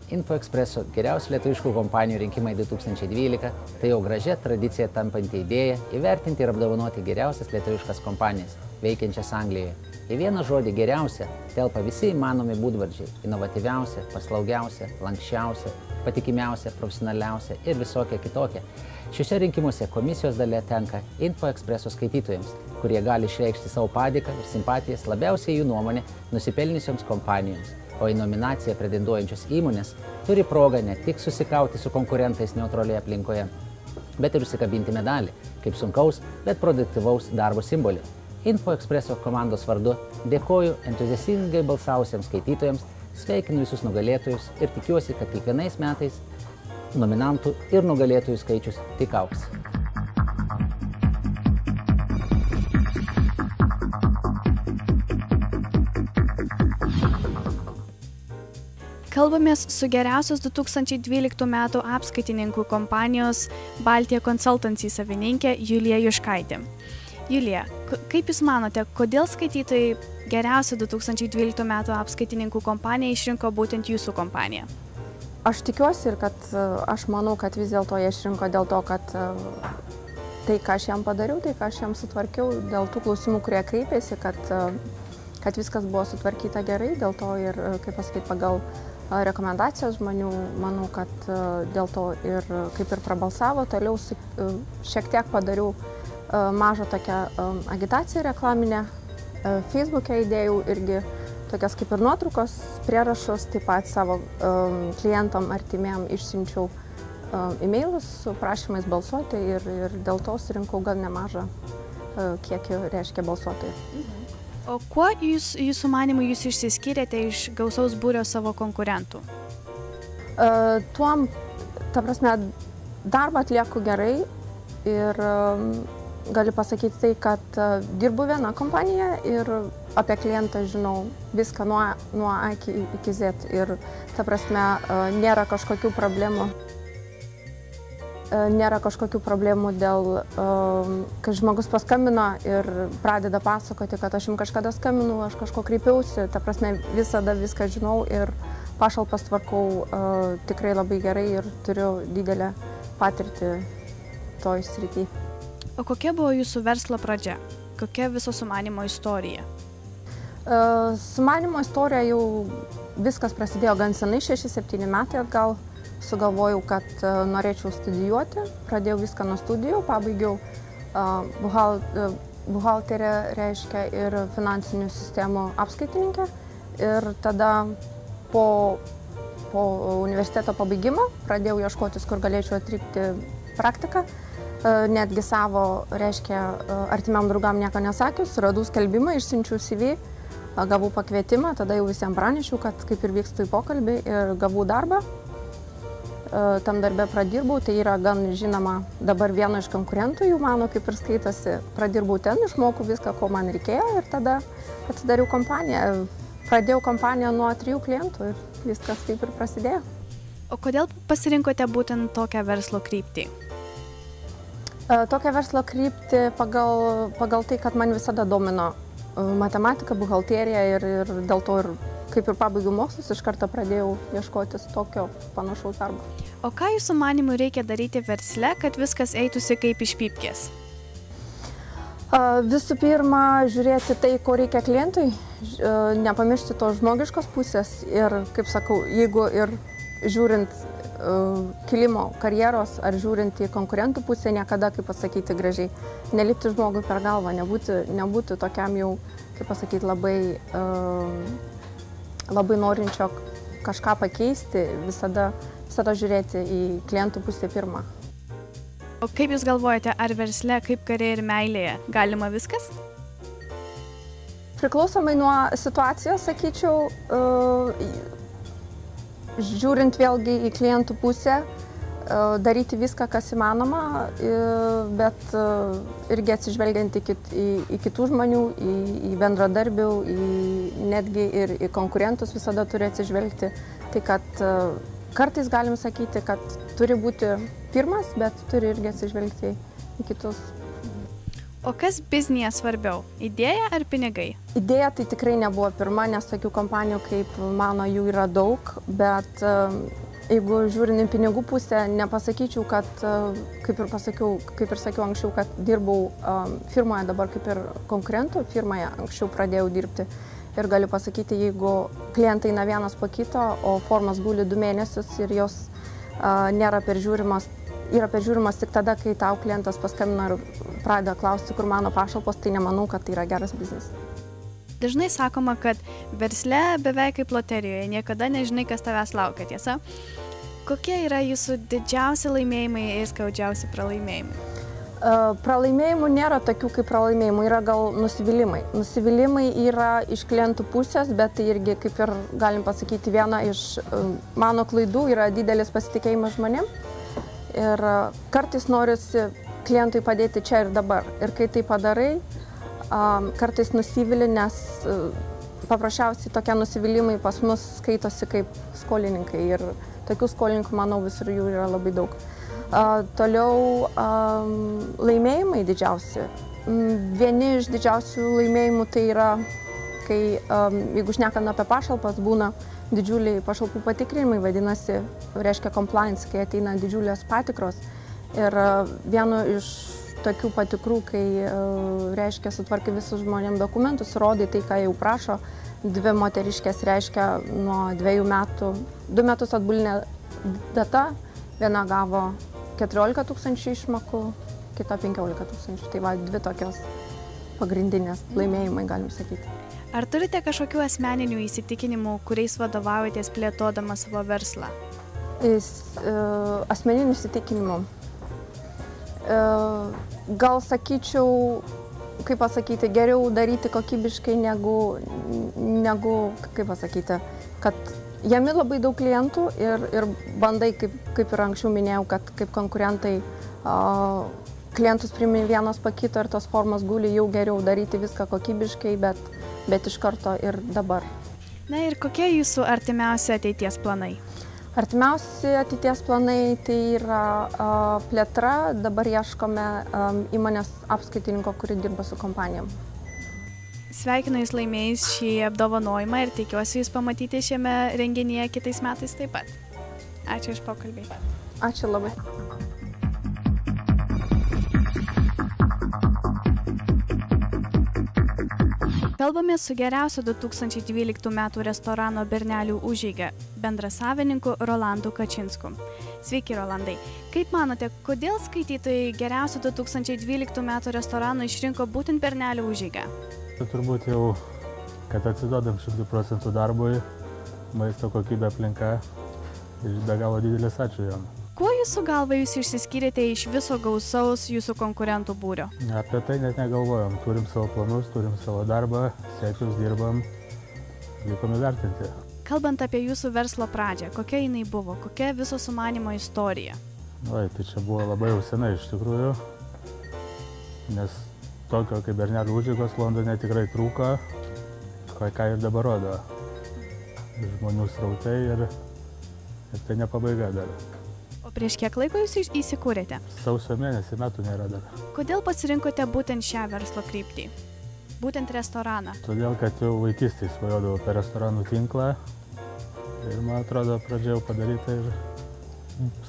InfoExpresso geriausių lietuviškų kompanijų rinkimai 2012 tai jau gražia tradicija tampanti idėja įvertinti ir apdovanoti geriausias lietuviškas kompanijas, veikiančias Anglijoje. Į vieną žodį geriausia telpa visi įmanomi būdvardžiai – inovatyviausia, paslaugiausia, lankščiausia, patikimiausia, profesionaliausia ir visokia kitokia. Šiuose rinkimuose komisijos dalia tenka InfoExpresso skaitytojams, kurie gali išreikšti savo padėką ir simpatijas labiausiai jų nuomonę nusipelniusioms kompanijoms. O į nominaciją pretenduojančios įmonės turi progą ne tik susikauti su konkurentais neutralioje aplinkoje, bet ir užsikabinti medalį, kaip sunkaus, bet produktyvaus darbo simbolį. InfoExpresso komandos vardu dėkoju entuziastingai balsavusiems skaitytojams, sveikinu visus nugalėtojus ir tikiuosi, kad kiekvienais metais nominantų ir nugalėtojų skaičius tik augs. Kalbamės su geriausios 2012 metų apskaitininkų kompanijos Baltija Consultancy savininkė Julija Juškaitė. Julija, kaip Jūs manote, kodėl skaitytojai geriausią 2012 metų apskaitininkų kompaniją išrinko būtent Jūsų kompaniją? Aš tikiuosi ir kad aš manau, kad vis dėlto jie išrinko dėl to, kad tai, ką aš jam padariau, tai, ką aš jam sutvarkiau, dėl tų klausimų, kurie kreipėsi, kad viskas buvo sutvarkyta gerai, dėl to ir, kaip pasakyti, pagal rekomendacijas žmonių, manau, kad dėl to ir kaip ir prabalsavo, toliau šiek tiek padariau mažą tokią agitaciją reklaminę, Facebook'e įdėjau irgi tokias kaip ir nuotraukos, prierašus, taip pat savo klientam artimiem išsiunčiau e-mailus su prašymais balsuoti ir dėl to surinkau gan nemažą kiekį, reiškia, balsuotojų. O kuo Jūsų manymu Jūs išsiskyrėte iš gausaus būrio savo konkurentų? Tuom, ta prasme, darbą atlieku gerai ir galiu pasakyti tai, kad dirbu viena kompanija ir apie klientą žinau viską nuo A iki Z ir, ta prasme, nėra kažkokių problemų. Nėra kažkokių problemų dėl, kad žmogus paskambino ir pradeda pasakoti, kad aš jums kažkada skambinau, aš kažko kreipiausi, ta prasme visada viską žinau ir pašalpas tvarkau tikrai labai gerai ir turiu didelę patirtį toj srity. O kokia buvo Jūsų verslo pradžia? Kokia viso sumanymo istorija? Sumanimo istorija jau viskas prasidėjo gan senai, 6-7 metai atgal. Sugalvojau, kad norėčiau studijuoti, pradėjau viską nuo studijų, pabaigiau buhalterę, reiškia, ir finansinių sistemų apskaitininkę. Ir tada po universiteto pabaigimo pradėjau ieškotis, kur galėčiau atlikti praktiką. Netgi savo, reiškia, artimiam draugam nieko nesakius, radau skelbimą, išsiunčiau CV, gavau pakvietimą, tada jau visiems pranešiau, kad kaip ir vykstu į pokalbį ir gavau darbą. Tam darbę pradirbau, tai yra gan žinoma dabar vieno iš konkurentų jų mano, kaip ir skaitosi. Pradirbau ten, išmokau viską, ko man reikėjo ir tada atsidariau kompaniją. Pradėjau kompaniją nuo 3 klientų ir viskas taip ir prasidėjo. O kodėl pasirinkote būtent tokią verslo kryptį? Tokią verslo kryptį pagal tai, kad man visada domino matematika, buhalterija ir dėl to ir kaip ir pabaigiau mokslus, iš karto pradėjau ieškotis tokio panašaus darbo. O ką Jūsų manymu reikia daryti versle, kad viskas eitųsi kaip iš pypkės? Visų pirma, žiūrėti tai, ko reikia klientui, nepamiršti tos žmogiškos pusės ir, kaip sakau, jeigu ir žiūrint kilimo karjeros ar žiūrint į konkurentų pusę, niekada, kaip pasakyti gražiai, nelipti žmogui per galvą, nebūti tokiam jau, kaip pasakyti, labai norinčio kažką pakeisti, visada žiūrėti į klientų pusę pirmą. O kaip Jūs galvojate, ar versle, kaip kare ir meilėje, galima viskas? Priklausomai nuo situacijos, sakyčiau, žiūrint vėlgi į klientų pusę, daryti viską, kas įmanoma, bet irgi atsižvelgiant į kitų žmonių, į bendradarbių, netgi ir į konkurentus visada turi atsižvelgti. Tai kad kartais galim sakyti, kad turi būti pirmas, bet turi irgi atsižvelgti į kitus. O kas biznyje svarbiau – idėja ar pinigai? Idėja tai tikrai nebuvo pirma, nes tokių kompanijų kaip mano jų yra daug, bet jeigu žiūrint į pinigų pusę, nepasakyčiau, kad, kaip ir sakiau anksčiau, kad dirbau firmoje, dabar kaip ir konkurentų firmoje, anksčiau pradėjau dirbti. Ir galiu pasakyti, jeigu klientai eina vienas po kito, o formos guli 2 mėnesius ir jos nėra peržiūrimas, yra peržiūrimas tik tada, kai tau klientas paskambina ir pradeda klausti, kur mano pašalpos, tai nemanau, kad tai yra geras biznis. Dažnai sakoma, kad versle beveik kaip loterijoje, niekada nežinai, kas tavęs laukia, tiesa? Kokie yra jūsų didžiausi laimėjimai ir skaudžiausi pralaimėjimai? Pralaimėjimų nėra tokių kaip pralaimėjimų, yra gal nusivylimai. Nusivylimai yra iš klientų pusės, bet tai irgi, kaip ir galim pasakyti, viena iš mano klaidų yra didelis pasitikėjimas žmonėm. Ir kartais norisi klientui padėti čia ir dabar. Ir kai tai padarai, kartais nusivili, nes paprasčiausiai tokie nusivylimai pas mus skaitosi kaip skolininkai. Ir tokių skolininkų, manau, visur jų yra labai daug. Toliau laimėjimai didžiausi. Vieni iš didžiausių laimėjimų tai yra, kai, jeigu šnekant apie pašalpas, būna didžiuliai pašalpų patikrinimai, vadinasi, reiškia compliance, kai ateina didžiulės patikros. Ir vienu iš tokių patikrų, kai, reiškia, sutvarkai visus žmonėm dokumentus, rodai tai, ką jau prašo, 2 moteriškės, reiškia, nuo 2 metų, 2 metus atbulinė data, viena gavo 14 000 išmokų, kita 15 000. Tai va, 2 tokios pagrindinės laimėjimai, galim sakyti. Ar turite kažkokių asmeninių įsitikinimų, kuriais vadovaujatės plėtodama savo verslą? Asmeninių įsitikinimų. Gal sakyčiau, kaip pasakyti, geriau daryti kokybiškai negu kaip pasakyti, kad jame labai daug klientų ir bandai, kaip ir anksčiau minėjau, kad kaip konkurentai klientus priimi vienos po kito ir tos formos guli, jau geriau daryti viską kokybiškai, bet iš karto ir dabar. Na ir kokie jūsų artimiausi ateities planai? Artimiausi ateities planai tai yra plėtra, dabar ieškome įmonės apskaitininko, kuri dirba su kompanijom. Sveikinu Jūs laimėjus šį apdovanojimą ir tikiuosi Jūs pamatyti šiame renginyje kitais metais taip pat. Ačiū už pokalbį. Ačiū labai. Kalbamės su geriausiu 2012 metų restorano Bernelių užeiga bendrasavininku Rolandu Kačinsku. Sveiki, Rolandai. Kaip manote, kodėl skaitytojai geriausiu 2012 metų restoranu išrinko būtent Bernelių užeigą? Turbūt jau, kad atsiduodam 100% darbui, maisto kokybė aplinka ir be galo didelis ačiū jam. Kuo jūsų galva jūs išsiskyrėte iš viso gausaus jūsų konkurentų būrio? Apie tai net negalvojom. Turim savo planus, turim savo darbą, siekius dirbam, likom įvertinti. Kalbant apie jūsų verslo pradžią, kokia jinai buvo, kokia viso sumanimo istorija? Oi, tai čia buvo labai jau senai iš tikrųjų, nes tokio kaip Bernelių užeigos Londone tikrai trūko, ką ir dabar rodo. Žmonių srautai ir tai ne pabaiga dar. O prieš kiek laiko jūs įsikūrėte? Sausio mėnesį, metų nėra dar. Kodėl pasirinkote būtent šią verslo kryptį? Būtent restoraną? Todėl, kad jau vaikystėje svajodavau per restoranų tinklą ir man atrodo pradėjau padaryti ir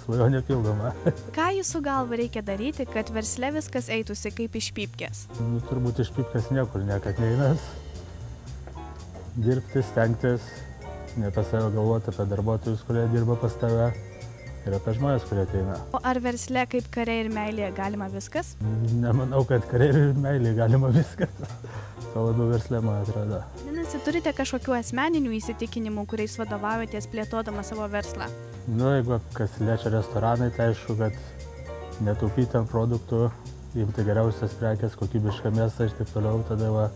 svajonė pildoma. Ką jūsų galva reikia daryti, kad versle viskas eitųsi kaip iš pypkės? Turbūt iš pypkės niekur niekad neinas. Dirbti, stengtis, ne apie save galvoti, apie darbuotojus, kurie dirba pas tave ir apie žmonės, kurie ateina. O ar versle kaip kare ir meilėje galima viskas? Nemanau, kad kare ir meilėje galima viskas. To labiau versle, man atrodo. Vadinasi, turite kažkokių asmeninių įsitikinimų, kuriais vadovaujatės plėtodama savo verslą? Jeigu kas liečia restoranai, tai aišku, kad netaupyti ant produktų, imti geriausias prekes, kokybišką mėsą ir taip toliau, tada va,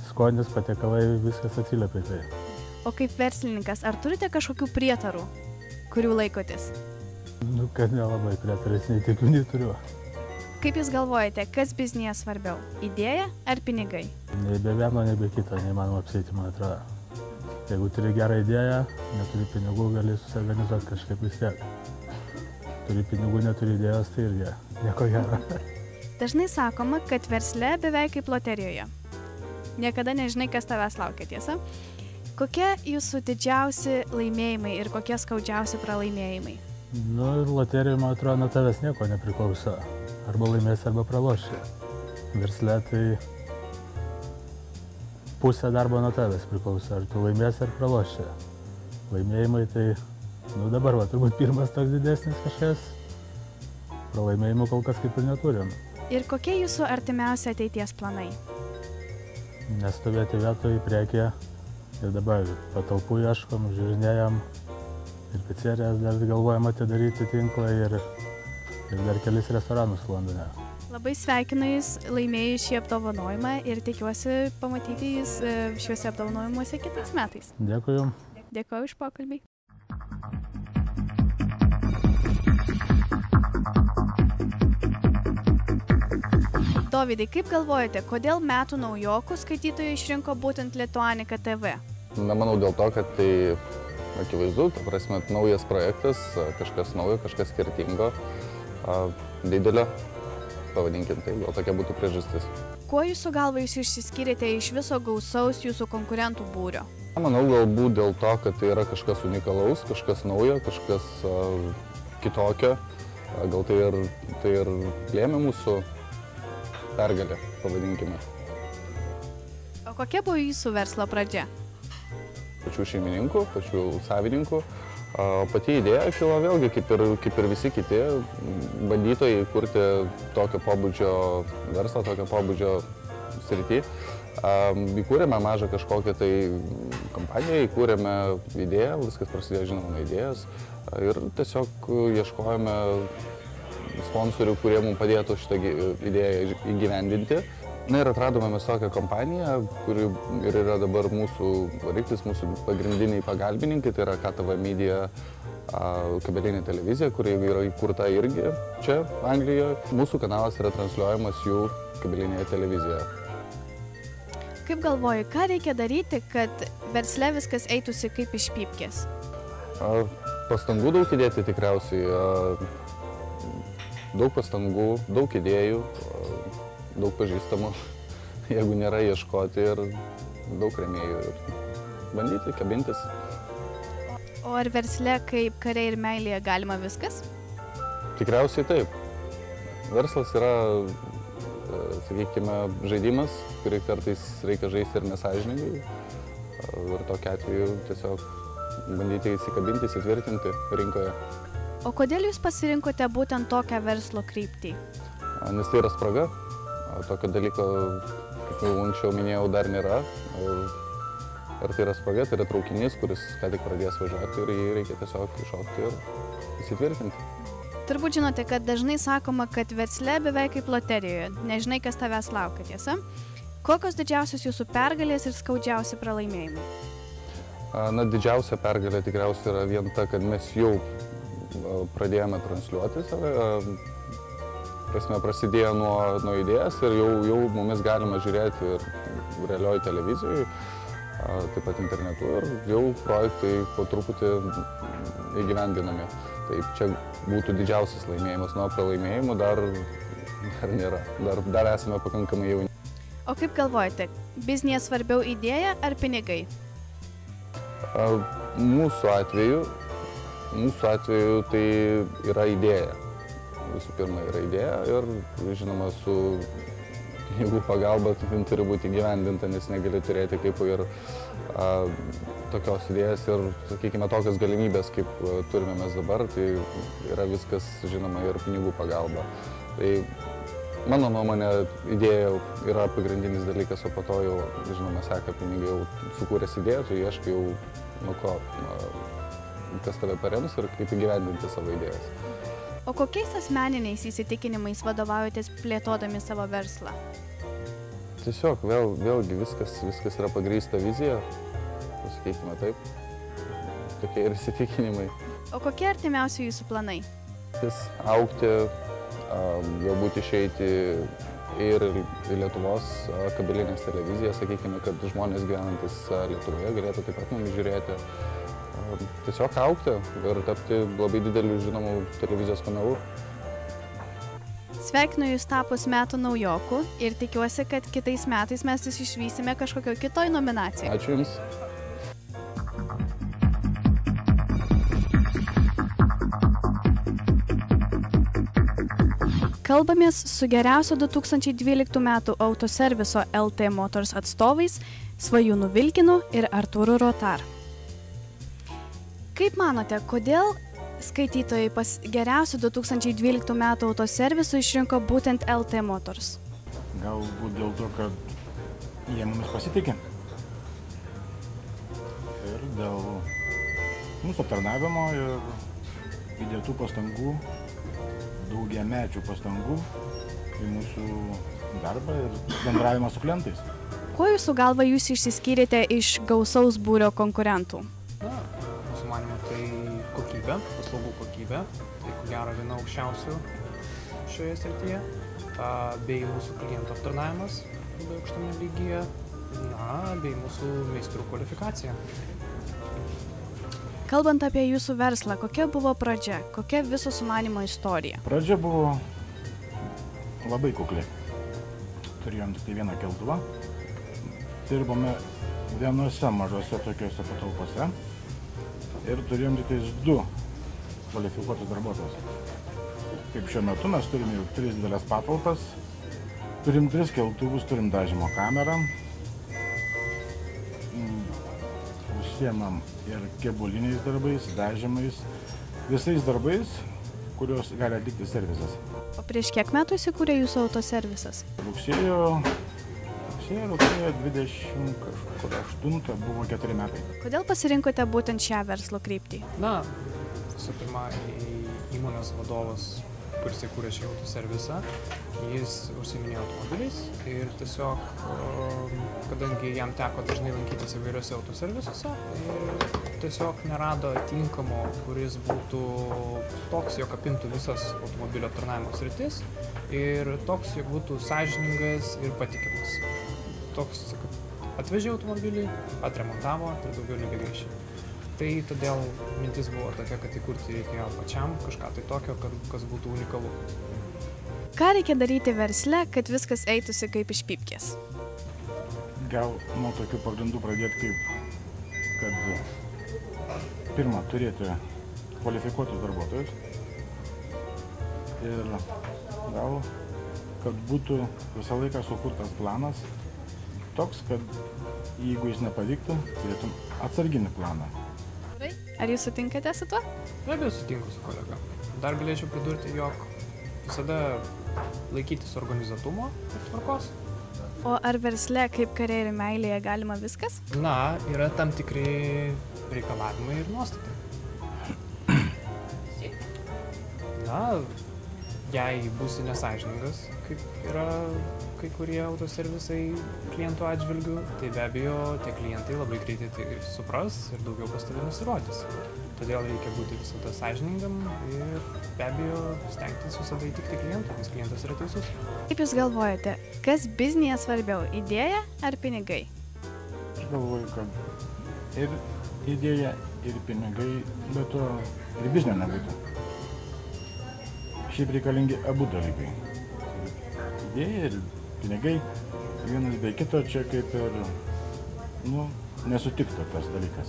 skonis, patiekalai, viskas atsiliepia tai. O kaip verslininkas, ar turite kažkokių prietarų, kurių laikotės? Kad nelabai prietarais, nei tikiu, nei turiu. Kaip Jūs galvojate, kas biznyje svarbiau – idėja ar pinigai? Nei be vieno, nei be kito, neįmanoma apsieiti, man atrodo. Jeigu turi gerą idėją, neturi pinigų, gali susiorganizuoti kažkaip vis tiek. Turi pinigų, neturi idėjos, tai irgi nieko gero. Dažnai sakoma, kad versle beveik kaip loterijoje. Niekada nežinai, kas tavęs laukia, tiesa? Kokie jūsų didžiausi laimėjimai ir kokie skaudžiausi pralaimėjimai? Nu, loterijoje, man atrodo, nuo tavęs nieko nepriklauso. Arba laimėsi, arba praloši. Versle tai pusė darbo nuo tavęs priklauso. Ar tu laimėsi, ar praloši. Laimėjimai tai, nu dabar, turbūt pirmas toks didesnis kažkas. Pralaimėjimų kol kas kaip ir neturim. Ir kokie jūsų artimiausi ateities planai? Nestovėti vietoje į priekį ir dabar patalpų ieškom, žiūrinėjom ir pizzerijas dar galvojam atidaryti tinklą ir dar kelis restoranus Londone. Labai sveikinu Jūs laimėjus šį apdovanojimą ir tikiuosi pamatyti Jūs šiuose apdovanojimuose kitais metais. Dėkui Jums. Dėkuoju už pokalbį. Dovydai, kaip galvojate, kodėl metų naujokų skaitytojai išrinko būtent Lituanika TV? Na, manau dėl to, kad tai akivaizdu, ta prasme, naujas projektas, kažkas naujo, kažkas skirtingo, didelio, pavadinkim tai, gal tokia būtų priežastis. Kuo Jūsų galva Jūs išsiskyrėte iš viso gausaus Jūsų konkurentų būrio? Manau, galbūt dėl to, kad tai yra kažkas unikalaus, kažkas naujo, kažkas kitokio, gal tai ir lėmė mūsų pergalę, pavadinkime. O kokia buvo Jūsų verslo pradžia? Pačių šeimininkų, pačių savininkų. Pati idėja kilo vėlgi, kaip ir visi kiti bandytojai kurti tokio pobūdžio verslą, tokio pobūdžio sritį. Įkūrėme mažą kažkokią tai kompaniją, įkūrėme idėją, viskas prasidėjo žinoma nuo idėjos ir tiesiog ieškojome sponsorių, kurie mums padėtų šitą idėją įgyvendinti. Na ir atradome mes tokią kompaniją, kuri ir yra dabar mūsų variklis, mūsų pagrindiniai pagalbininkai, tai yra KTV Media kabelinė televizija, kuri yra įkurta irgi čia, Anglijoje. Mūsų kanalas yra transliuojamas jų kabelinėje televizijoje. Kaip galvoji, ką reikia daryti, kad versle viskas eitųsi kaip iš pypkės? Pastangų daug įdėti tikriausiai. Daug pastangų, daug idėjų, daug pažįstamų, jeigu nėra ieškoti ir daug rėmėjų ir bandyti, kabintis. O ar versle kaip kariai ir meilėje galima viskas? Tikriausiai taip. Verslas yra, sakykime, žaidimas, kurį kartais reikia žaisti ir nesąžiningai. Ir tokiu atveju tiesiog bandyti įsikabinti, įsitvirtinti rinkoje. O kodėl Jūs pasirinkote būtent tokią verslo kryptį? Nes tai yra spraga. Tokio dalyko, kaip jau anksčiau minėjau, dar nėra. Ir tai yra spraga, tai yra traukinys, kuris ką tik pradės važiuoti ir jį reikia tiesiog iššokti ir įsitvirtinti. Turbūt žinote, kad dažnai sakoma, kad versle beveik kaip loterijoje. Nežinai, kas tavęs laukia, tiesa? Kokios didžiausios Jūsų pergalės ir skaudžiausi pralaimėjimai? Na, didžiausia pergalė tikriausiai yra vien ta, kad mes jau pradėjome transliuoti save, prasme, prasidėjo nuo idėjas ir jau mumis galima žiūrėti ir realioj televizijoje, taip pat internetu ir jau projektai po truputį įgyvendinami. Tai čia būtų didžiausias laimėjimas, nuo pralaimėjimų dar nėra, dar esame pakankamai jauni. O kaip galvojate, biznėje svarbiau idėja ar pinigai? Mūsų atveju tai yra idėja. Visų pirma yra idėja ir, žinoma, su pinigų pagalba turi būti įgyvendinta, nes negali turėti kaip ir tokios idėjas ir, sakykime, tokias galimybės, kaip turime mes dabar, tai yra viskas, žinoma, ir pinigų pagalba. Tai mano nuomonė, idėja yra pagrindinis dalykas, o po to jau, žinoma, seka pinigai, jau sukūręs idėją, tu ieškai jau nuo ko, kas tave parems ir kaip įgyvendinti savo idėjas. O kokiais asmeniniais įsitikinimais vadovaujatės plėtodami savo verslą? Tiesiog vėlgi viskas yra pagrįsta vizija, pasakykime taip, tokie ir įsitikinimai. O kokie artimiausi Jūsų planai? Augti, galbūt išeiti ir į Lietuvos kabelinės televizijas, sakykime, kad žmonės gyvenantis Lietuvoje galėtų taip pat mumis žiūrėti. Tiesiog augti ir tapti labai dideliu žinomų televizijos kanalu. Sveikinu Jūs tapus metų naujokų ir tikiuosi, kad kitais metais mes Jūs išvysime kažkokio kitoj nominacijai. Ačiū Jums. Kalbamės su geriausio 2012 metų autoserviso LT Motors atstovais Svajūnu Vilkinu ir Artūru Rotar. Kaip manote, kodėl skaitytojai pas geriausio 2012 metų autoservisu išrinko būtent LT Motors? Galbūt dėl to, kad jie mumis pasitikė. Ir dėl mūsų aptarnavimo ir įdėtų pastangų, daugiamečių pastangų į mūsų darbą ir bendravimą su klientais. Kuo Jūsų galva Jūs išsiskyrėte iš gausaus būrio konkurentų? Na, mūsų manymu tai kokybė, paslaugų kokybė, tai ko gero viena aukščiausių šioje srityje, bei mūsų klientų aptarnavimas labai aukštame lygyje, bei mūsų meistrų kvalifikacija. Kalbant apie Jūsų verslą, kokia buvo pradžia, kokia viso sumanymo istorija? Pradžia buvo labai kukli. Turėjom tik vieną keltuvą. Dirbome vienose mažose tokiuose patalpose ir turėjom tik 2 kvalifikuotus darbuotojus. Kaip šiuo metu mes turime jau 3 didelės patalpas, turim 3 keltuvus, turim dažymo kamerą, užsiemam ir kebuliniais darbais, dažymais, visais darbais, kuriuos gali atlikti servisas. O prieš kiek metų įsikūrė Jūsų autoservisas? Rugsėjo 28 buvo 4 metai. Kodėl pasirinkote būtent šią verslo kryptį? Na, visų pirma, įmonės vadovas, kuris įkūrė šį autoservisą, jis užsiiminėjo automobiliais ir tiesiog, kadangi jam teko dažnai lankytis įvairiuose autoservisuose, tiesiog nerado tinkamo, kuris būtų toks, jog apimtų visas automobilio aptarnavimo sritis ir toks, jog būtų sąžiningas ir patikimas. Toks, kad atvežė automobilį, atremontavo ir daugiau nebegrįžė. Tai todėl mintis buvo tokia, kad įkurti reikėjo pačiam kažką tai tokio, kas būtų unikalu. Ką reikia daryti versle, kad viskas eitųsi kaip iš pypkės? Gal nuo tokių pagrindų pradėti kad pirmą turėti kvalifikuotus darbuotojus ir gal, kad būtų visą laiką sukurtas planas toks, kad jeigu jis nepavyktų, turėtum atsarginį planą. Ar Jūs sutinkate su tuo? Be abejo, sutinku su kolega. Dar galėčiau pridurti, jog visada laikytis organizatumo ir tvarkos. O ar versle, kaip kare ir meilėje, galima viskas? Na, yra tam tikri reikalavimai ir nuostatai. Na, jei būsi nesąžiningas, kaip yra kai kurie autoservisai klientų atžvilgių, tai be abejo tie klientai labai greitai tai supras ir daugiau pas tave nusirodys. Todėl reikia būti visada sąžiningam ir be abejo stengtis visada įtikti klientui, nes klientas yra teisus. Kaip Jūs galvojate, kas biznyje svarbiau, idėja ar pinigai? Aš galvoju, kad ir idėja, ir pinigai, bet to ir biznio nebūtų. Šiaip reikalingi abu dalykai. Idėja ir pinigai, vienas be kito čia kaip ir, nesutiktų tas dalykas.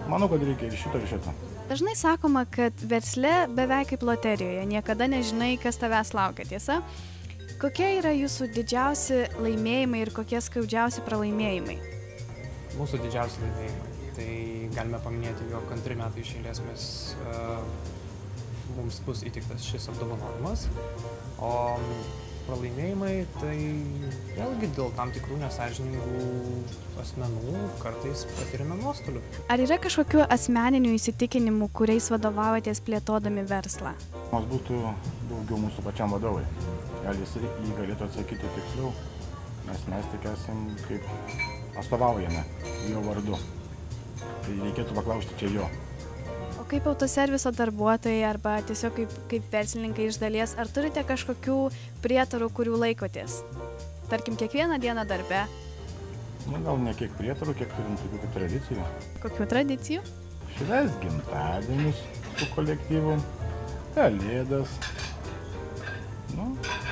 Manau, kad reikia ir šito, ir šito. Dažnai sakoma, kad versle beveik kaip loterijoje, niekada nežinai, kas tavęs laukia, tiesa? Kokie yra Jūsų didžiausi laimėjimai ir kokie skaudžiausi pralaimėjimai? Mūsų didžiausi laimėjimai. Tai galime paminėti, jog 2 metai iš eilės mums bus įteiktas šis apdovanojimas, o pralaimėjimai tai vėlgi dėl tam tikrų nesąžiningų asmenų kartais patiriame nuostolių. Ar yra kažkokių asmeninių įsitikinimų, kuriais vadovaujatės plėtodami verslą? Mums būtų daugiau mūsų pačiam vadovai. Gal jis jį galėtų atsakyti tiksliau, nes mes tik esam kaip atstovaujame jo vardu. Tai reikėtų paklausti čia jo. O kaip autoserviso darbuotojai arba tiesiog kaip verslininkai iš dalies, ar turite kažkokių prietarų, kurių laikotės? Tarkim, kiekvieną dieną darbe? Gal ne kiek prietarų, kiek turim tokių kaip tradicijų. Kokių tradicijų? Švęst gimtadienius su kolektyvu, kalėdas,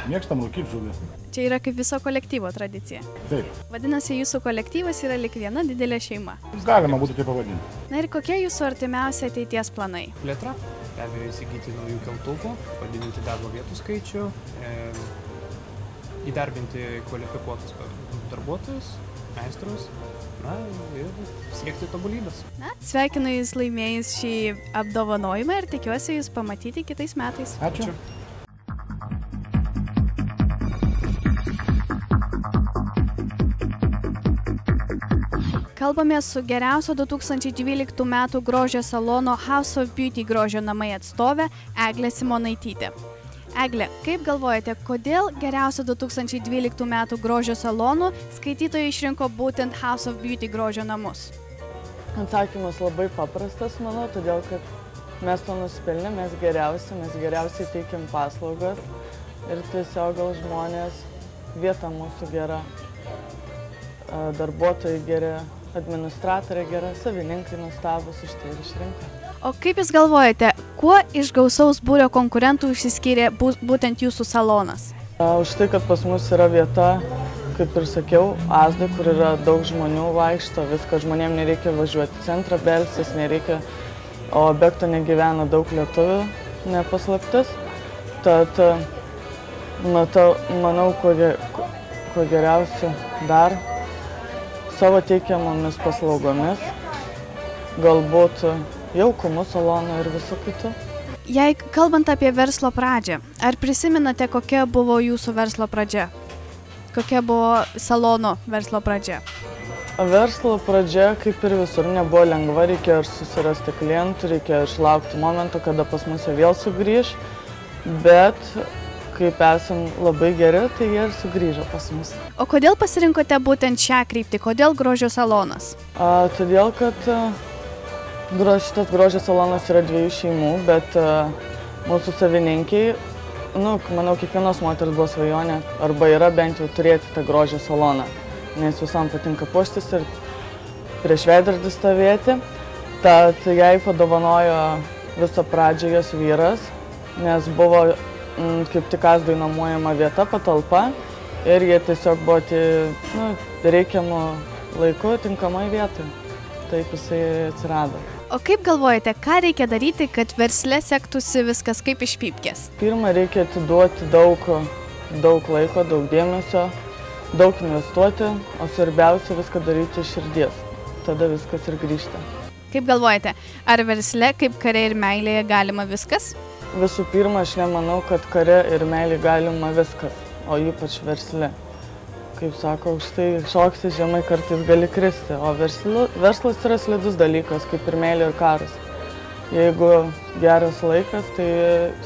Mėgstam laikyti žuvį. Čia yra kaip viso kolektyvo tradicija. Taip, Vadinasi, jūsų kolektyvas yra lik viena didelė šeima. galima būtų tai pavadinti. Na ir kokie jūsų artimiausi ateities planai? Plėtra, be abejo, įsigyti naujų keltuvų, padidinti darbo vietų skaičių, įdarbinti kvalifikuotus darbuotojus, meistrus, na ir siekti tobulybės. Na, sveikinu Jūs laimėjus šį apdovanojimą ir tikiuosi Jūs pamatyti kitais metais. Ačiū. Kalbame su geriausio 2012 metų grožio salono House of Beauty grožio namai atstovė Eglė Simonaitytė. Eglė, kaip galvojate, kodėl geriausio 2012 metų grožio salonų skaitytojai išrinko būtent House of Beauty grožio namus? Atsakymas labai paprastas, manau, todėl kad mes to nusipelnė, mes geriausiai teikiam paslaugas ir tiesiog gal žmonės, vieta mūsų gera, darbuotojai geri, administratorė gera, savininkai nuostabūs, už tai ir išrinko. O kaip Jūs galvojate, kuo iš gausaus būrio konkurentų išsiskyrė būtent Jūsų salonas? Už tai, kad pas mus yra vieta, kaip ir sakiau, Azdai, kur yra daug žmonių vaikšto, viską žmonėm nereikia važiuoti į centrą, belsis nereikia, o objekto negyvena daug lietuvių, nepaslaptis. Tad manau, kuo geriausia dar savo teikiamomis paslaugomis, galbūt jaukumu salono ir visų kitų. Jei kalbant apie verslo pradžią, ar prisimenate, kokia buvo Jūsų verslo pradžia? Kokia buvo salono verslo pradžia? Verslo pradžia, kaip ir visur, nebuvo lengva, reikėjo ir susirasti klientų, reikėjo išlaukti momento, kada pas mus jie vėl sugrįž, bet kaip esam labai geri, tai jie ir sugrįžo pas mus. O kodėl pasirinkote būtent šią kryptį? Kodėl grožio salonas? Todėl, kad šitas grožio salonas yra 2 šeimų, bet mūsų savininkiai, manau, kiekvienos moters buvo svajonė, arba yra bent jau turėti tą grožio saloną, nes visam patinka puoštis ir prieš veidrodį stovėti. Tad jai padovanojo visą pradžią jos vyras, nes buvo kaip tik Azdai nuomojama vieta, patalpa ir jie tiesiog buvo reikiamu laiku tinkamai vietoj. Taip jisai atsirado. O kaip galvojate, ką reikia daryti, kad versle sektųsi viskas kaip iš pypkės? Pirma, reikia atiduoti daug laiko, daug dėmesio, daug investuoti, o svarbiausia viską daryti iš širdies. Tada viskas ir grįžta. Kaip galvojate, ar versle kaip kare ir meilėje galima viskas? Visų pirma, aš nemanau, kad kare ir meilė galima viskas, o ypač versle. Kaip sako, už tai šoksi žemai kartais gali kristi, o verslas yra slidus dalykas, kaip ir meilė ir karas. Jeigu geras laikas, tai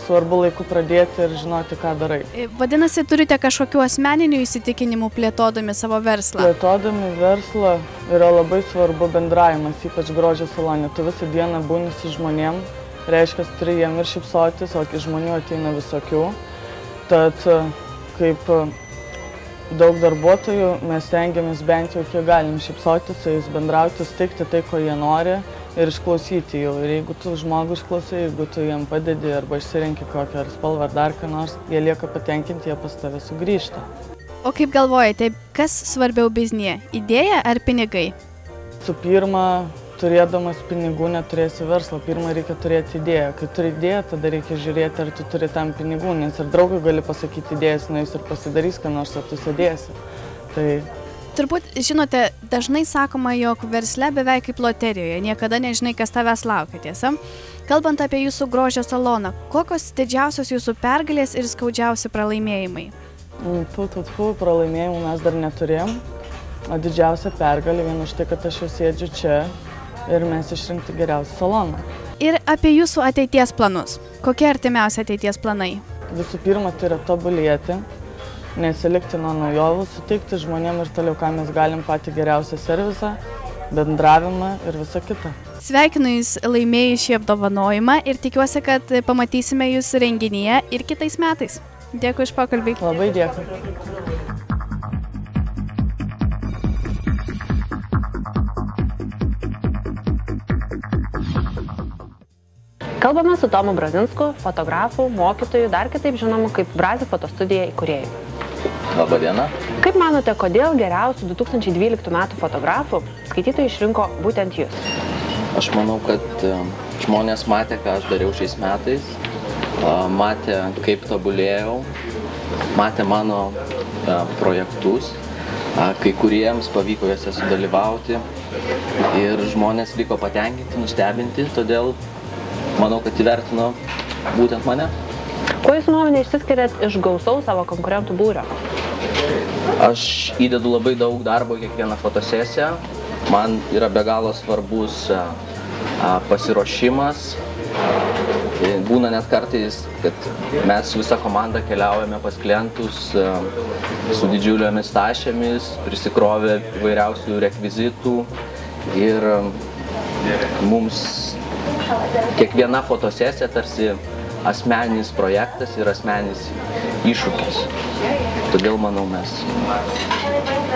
svarbu laiku pradėti ir žinoti, ką darai. Vadinasi, turite kažkokių asmeninių įsitikinimų plėtodami savo verslą? Plėtodami verslą yra labai svarbu bendravimas, ypač grožio salone. Tu visą dieną būni su žmonėm. Reiškia, turi jiem ir šypsotis, o žmonių ateina visokių. Tad kaip daug darbuotojų mes stengiamės bent jau kiek galim šypsotis, su jais bendrauti, suteikti tai, ko jie nori ir išklausyti jų. Ir jeigu tu žmogų išklausai, jeigu tu jiem padedi arba išsirenki kokią ar spalvą ar dar ką nors, jie lieka patenkinti, jie pas tave sugrįžta. O kaip galvojate, kas svarbiau biznyje, idėja ar pinigai? Su pirma, turėdamas pinigų neturėsi verslo, pirmą reikia turėti idėją. Kai turi idėją, tada reikia žiūrėti, ar tu turi tam pinigų, nes ir draugui gali pasakyti idėjas, nueis ir pasidarys, ką nors, ar tu sėdėsi. Tai... Turbūt, žinote, dažnai sakoma, jog versle beveik kaip loterijoje, niekada nežinai, kas tavęs laukia, tiesa? Kalbant apie Jūsų grožio saloną, kokios didžiausios Jūsų pergalės ir skaudžiausi pralaimėjimai? Pralaimėjimų mes dar neturėjom, o didžiausia pergalė vien už tai, kad aš jau sėdžiu čia ir mes išrinkti geriausią saloną. Ir apie Jūsų ateities planus. Kokie artimiausi ateities planai? Visų pirma, tai yra tobulėti, nesilikti nuo naujovių, suteikti žmonėm ir toliau, ką mes galim patį geriausią servisą, bendravimą ir visą kitą. Sveikinu Jūs laimėjus šį apdovanojimą ir tikiuosi, kad pamatysime Jūs renginyje ir kitais metais. Dėkui už pokalbį. Labai dėkui. Kalbame su Tomu Brazinsku, fotografu, mokytoju, dar kitaip žinomu kaip Brazi fotostudija įkūrėjų. Labą dieną. Kaip manote, kodėl geriausių 2012 metų fotografų skaitytojai išrinko būtent jūs? Aš manau, kad žmonės matė, ką aš dariau šiais metais, matė, kaip tobulėjau, matė mano projektus, kai kuriems pavyko juose sudalyvauti ir žmonės liko patenkinti, nustebinti, todėl manau, kad įvertino būtent mane. Kuo jūsų nuomonė išsiskiriat iš gausaus savo konkurentų būrio? Aš įdedu labai daug darbo kiekvieną fotosesiją. Man yra be galo svarbus pasiruošimas. Būna net kartais, kad mes visa komanda keliaujame pas klientus su didžiuliomis tašėmis, prisikrovę įvairiausių rekvizitų ir mums kiekviena fotosesija tarsi asmeninis projektas ir asmeninis iššūkis. Todėl, manau, mes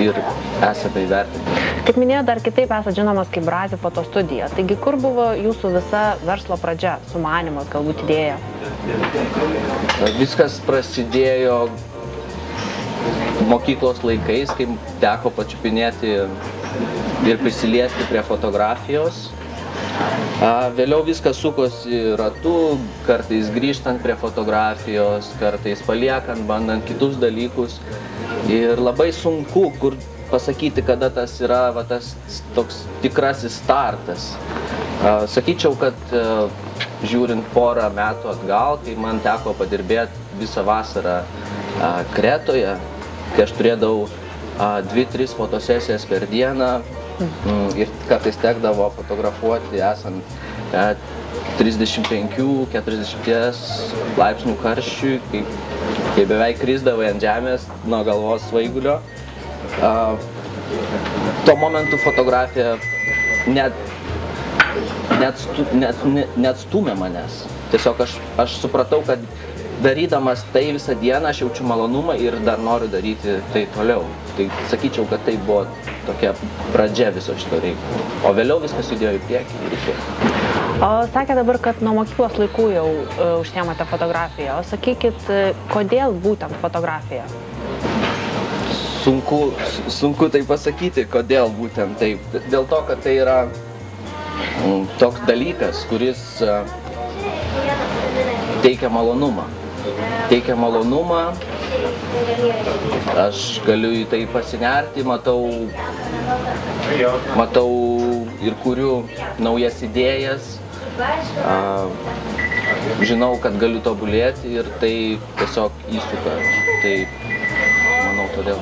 ir esame įvertinti. Kaip minėjau, dar kitaip esate žinomas kaip Brazi fotostudija. Taigi, kur buvo jūsų visa verslo pradžia, sumanymas, galbūt idėja? Viskas prasidėjo mokyklos laikais, kai teko pačiupinėti ir prisiliesti prie fotografijos. Vėliau viskas sukosi ratu, kartais grįžtant prie fotografijos, kartais paliekant, bandant kitus dalykus. Ir labai sunku pasakyti, kada tas yra tas toks tikrasis startas. Sakyčiau, kad žiūrint porą metų atgal, kai man teko padirbėti visą vasarą Kretoje, kai aš turėdavau 2-3 fotosesijas per dieną, ir kartais tekdavo fotografuoti esant 35-40 laipsnių karščiui, kai beveik krisdavai ant žemės nuo galvos svaigulio. Tuo momentu fotografija neatstūmė manęs. Tiesiog aš supratau, kad darydamas tai visą dieną aš jaučiu malonumą ir dar noriu daryti tai toliau. Tai sakyčiau, kad tai buvo tokia pradžia viso šito reikalo. O vėliau viskas judėjo į priekį ir į priekį. O sakė dabar, kad nuo mokyklos laikų jau užsiemate fotografiją. O sakykit, kodėl būtent fotografija? Sunku tai pasakyti, kodėl būtent taip. Dėl to, kad tai yra toks dalykas, kuris teikia malonumą. Aš galiu į tai pasinerti, matau ir kuriu naujas idėjas, žinau, kad galiu tobulėti ir tai tiesiog įsuka. Tai manau, todėl.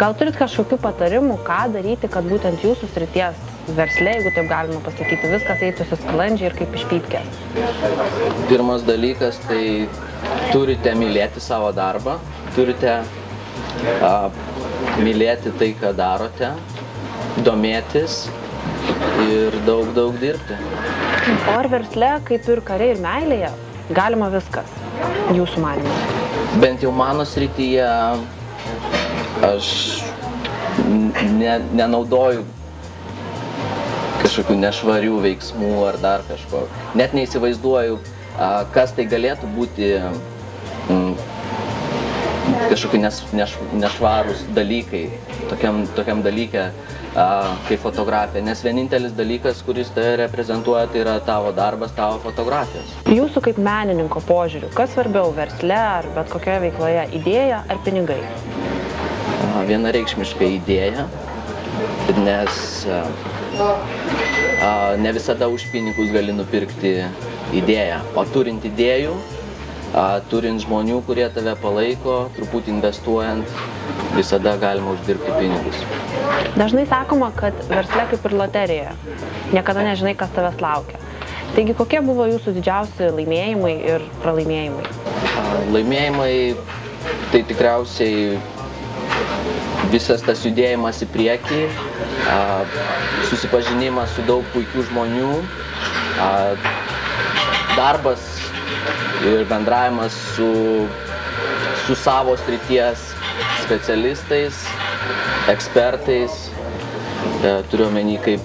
Gal turit kažkokių patarimų, ką daryti, kad būtent jūsų srities versle, jeigu taip galima pasakyti, viskas eitųsi sklandžiai ir kaip iš pypkės? Pirmas dalykas, tai turite mylėti savo darbą, turite mylėti tai, ką darote, domėtis ir daug dirbti. O ar versle, kaip ir kare ir meilėje, galima viskas, jūsų manymu? Bent jau mano srityje aš nenaudoju kažkokių nešvarių veiksmų ar dar kažko. Net neįsivaizduoju, kas tai galėtų būti kažkokie nešvarūs dalykai tokiam dalyke kaip fotografija. Nes vienintelis dalykas, kuris tai reprezentuoja, tai yra tavo darbas, tavo fotografijos. Jūsų kaip menininko požiūriu, kas svarbiau versle ar bet kokioje veikloje, idėja ar pinigai? Vienareikšmiškai idėja, nes ne visada už pinigus gali nupirkti idėją, o turint idėjų, turint žmonių, kurie tave palaiko, truputį investuojant, visada galima uždirbti pinigus. Dažnai sakoma, kad versle kaip ir loterijoje, niekada nežinai, kas tavęs laukia. Taigi, kokie buvo jūsų didžiausi laimėjimai ir pralaimėjimai? Laimėjimai tai tikriausiai visas tas judėjimas į priekį, susipažinimas su daug puikių žmonių, darbas ir bendravimas su savo srities specialistais, ekspertais, turiu omeny kaip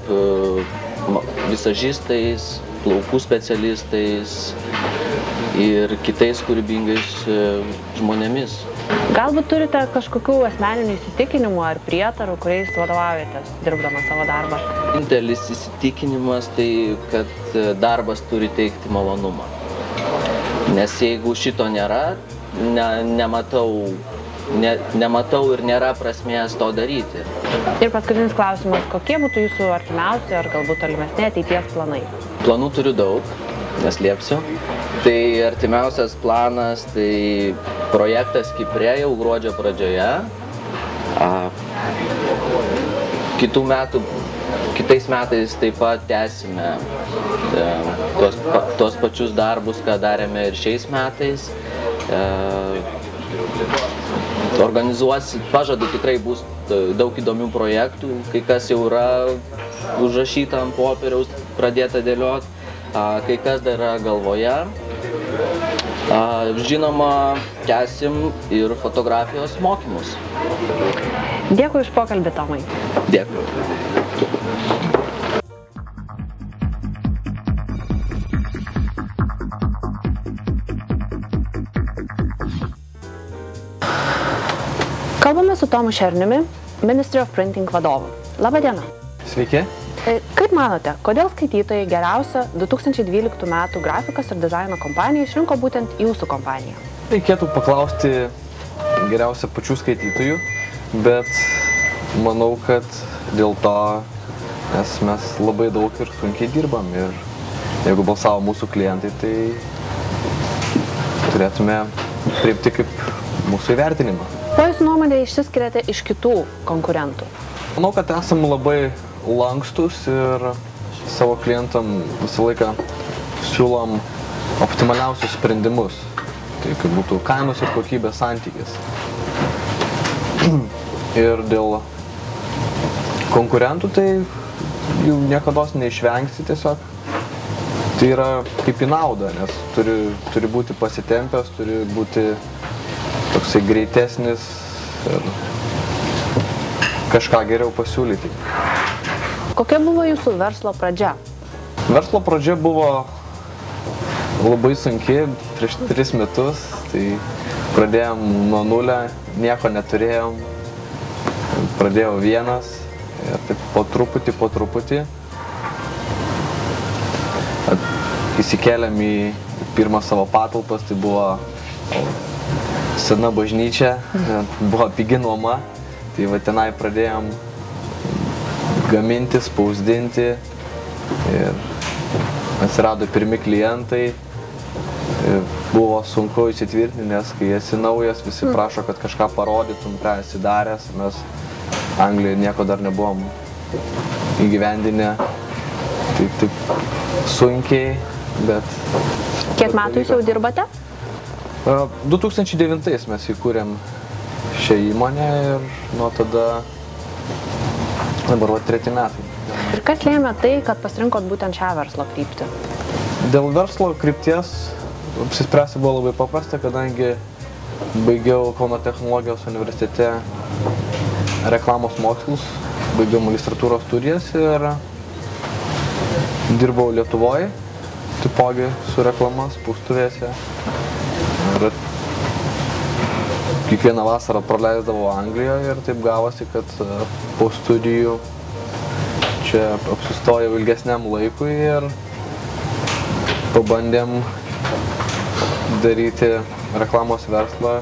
visažistais, plaukų specialistais ir kitais kūrybingais žmonėmis. Galbūt turite kažkokių asmeninių įsitikinimų ar prietarų, kuriais vadovaujatės, dirbdama savo darbą? Vienintelis įsitikinimas tai, kad darbas turi teikti malonumą. Nes jeigu šito nėra, nematau ir nėra prasmės to daryti. Ir paskutinis klausimas, kokie būtų jūsų artimiausi ar galbūt tolimesni ateities planai? Planų turiu daug, neslėpsiu. Tai artimiausias planas, tai projektas Kipre jau gruodžio pradžioje. Kitais metais taip pat tęsime tuos pačius darbus, ką darėme ir šiais metais. Pažadu, tikrai bus daug įdomių projektų, kai kas jau yra užrašyta ant popieriaus, pradėta dėlioti, kai kas dar yra galvoje. Žinoma, tęsim ir fotografijos mokymus. Dėkui už pokalbį, Tomai. Dėkui. Kalbame su Tomu Šerniumi, Ministry of Printing vadovu. Labą dieną. Sveiki. Kaip manote, kodėl skaitytojai geriausia 2012 metų grafikos ir dizaino kompanija išrinko būtent jūsų kompaniją? Reikėtų paklausti geriausia pačių skaitytojų, bet manau, kad dėl to, nes mes labai daug ir sunkiai dirbam ir jeigu balsavo mūsų klientai, tai turėtume priimti kaip mūsų įvertinimą. Kuo jūsų nuomonė išsiskiriate iš kitų konkurentų? Manau, kad esam labai lankstus ir savo klientam visą laiką siūlom optimaliausius sprendimus. Tai kaip būtų kainos ir kokybės santykis. Ir dėl konkurentų tai jų niekados neišvengsi tiesiog. Tai yra kaip į naudą, nes turi būti pasitempęs, turi būti toksai greitesnis ir kažką geriau pasiūlyti. Kokia buvo jūsų verslo pradžia? Verslo pradžia buvo labai sunki prieš 3 metus. Tai pradėjom nuo nulio, nieko neturėjom. Pradėjau vienas ir taip po truputį. Įsikėlėm į pirmą savo patalpas, tai buvo sena bažnyčia, buvo pigi nuoma. Tai va tenai pradėjom gaminti, spausdinti ir atsirado pirmi klientai. Buvo sunku įsitvirtinti, nes kai esi naujas, visi prašo, kad kažką parodytum, ką esi daręs. Mes Anglijoje nieko dar nebuvom įgyvendinę. Tai taip sunkiai, bet... Kiek metų jūs jau dirbate? 2009 mes įkūrėm šią įmonę ir nuo tada dabar 3 metai. Ir kas lėmė tai, kad pasirinkot būtent šią verslo kryptį? Dėl verslo krypties apsispręsti buvo labai paprasta, kadangi baigiau Kauno technologijos universitete reklamos mokslus, baigiau magistratūros studijas ir dirbau Lietuvoje, taipogi su reklama spaustuvėse. Ir kiekvieną vasarą praleisdavau Anglijoje ir taip gavosi, kad po studijų čia apsistojau ilgesniam laikui ir pabandėm daryti reklamos verslą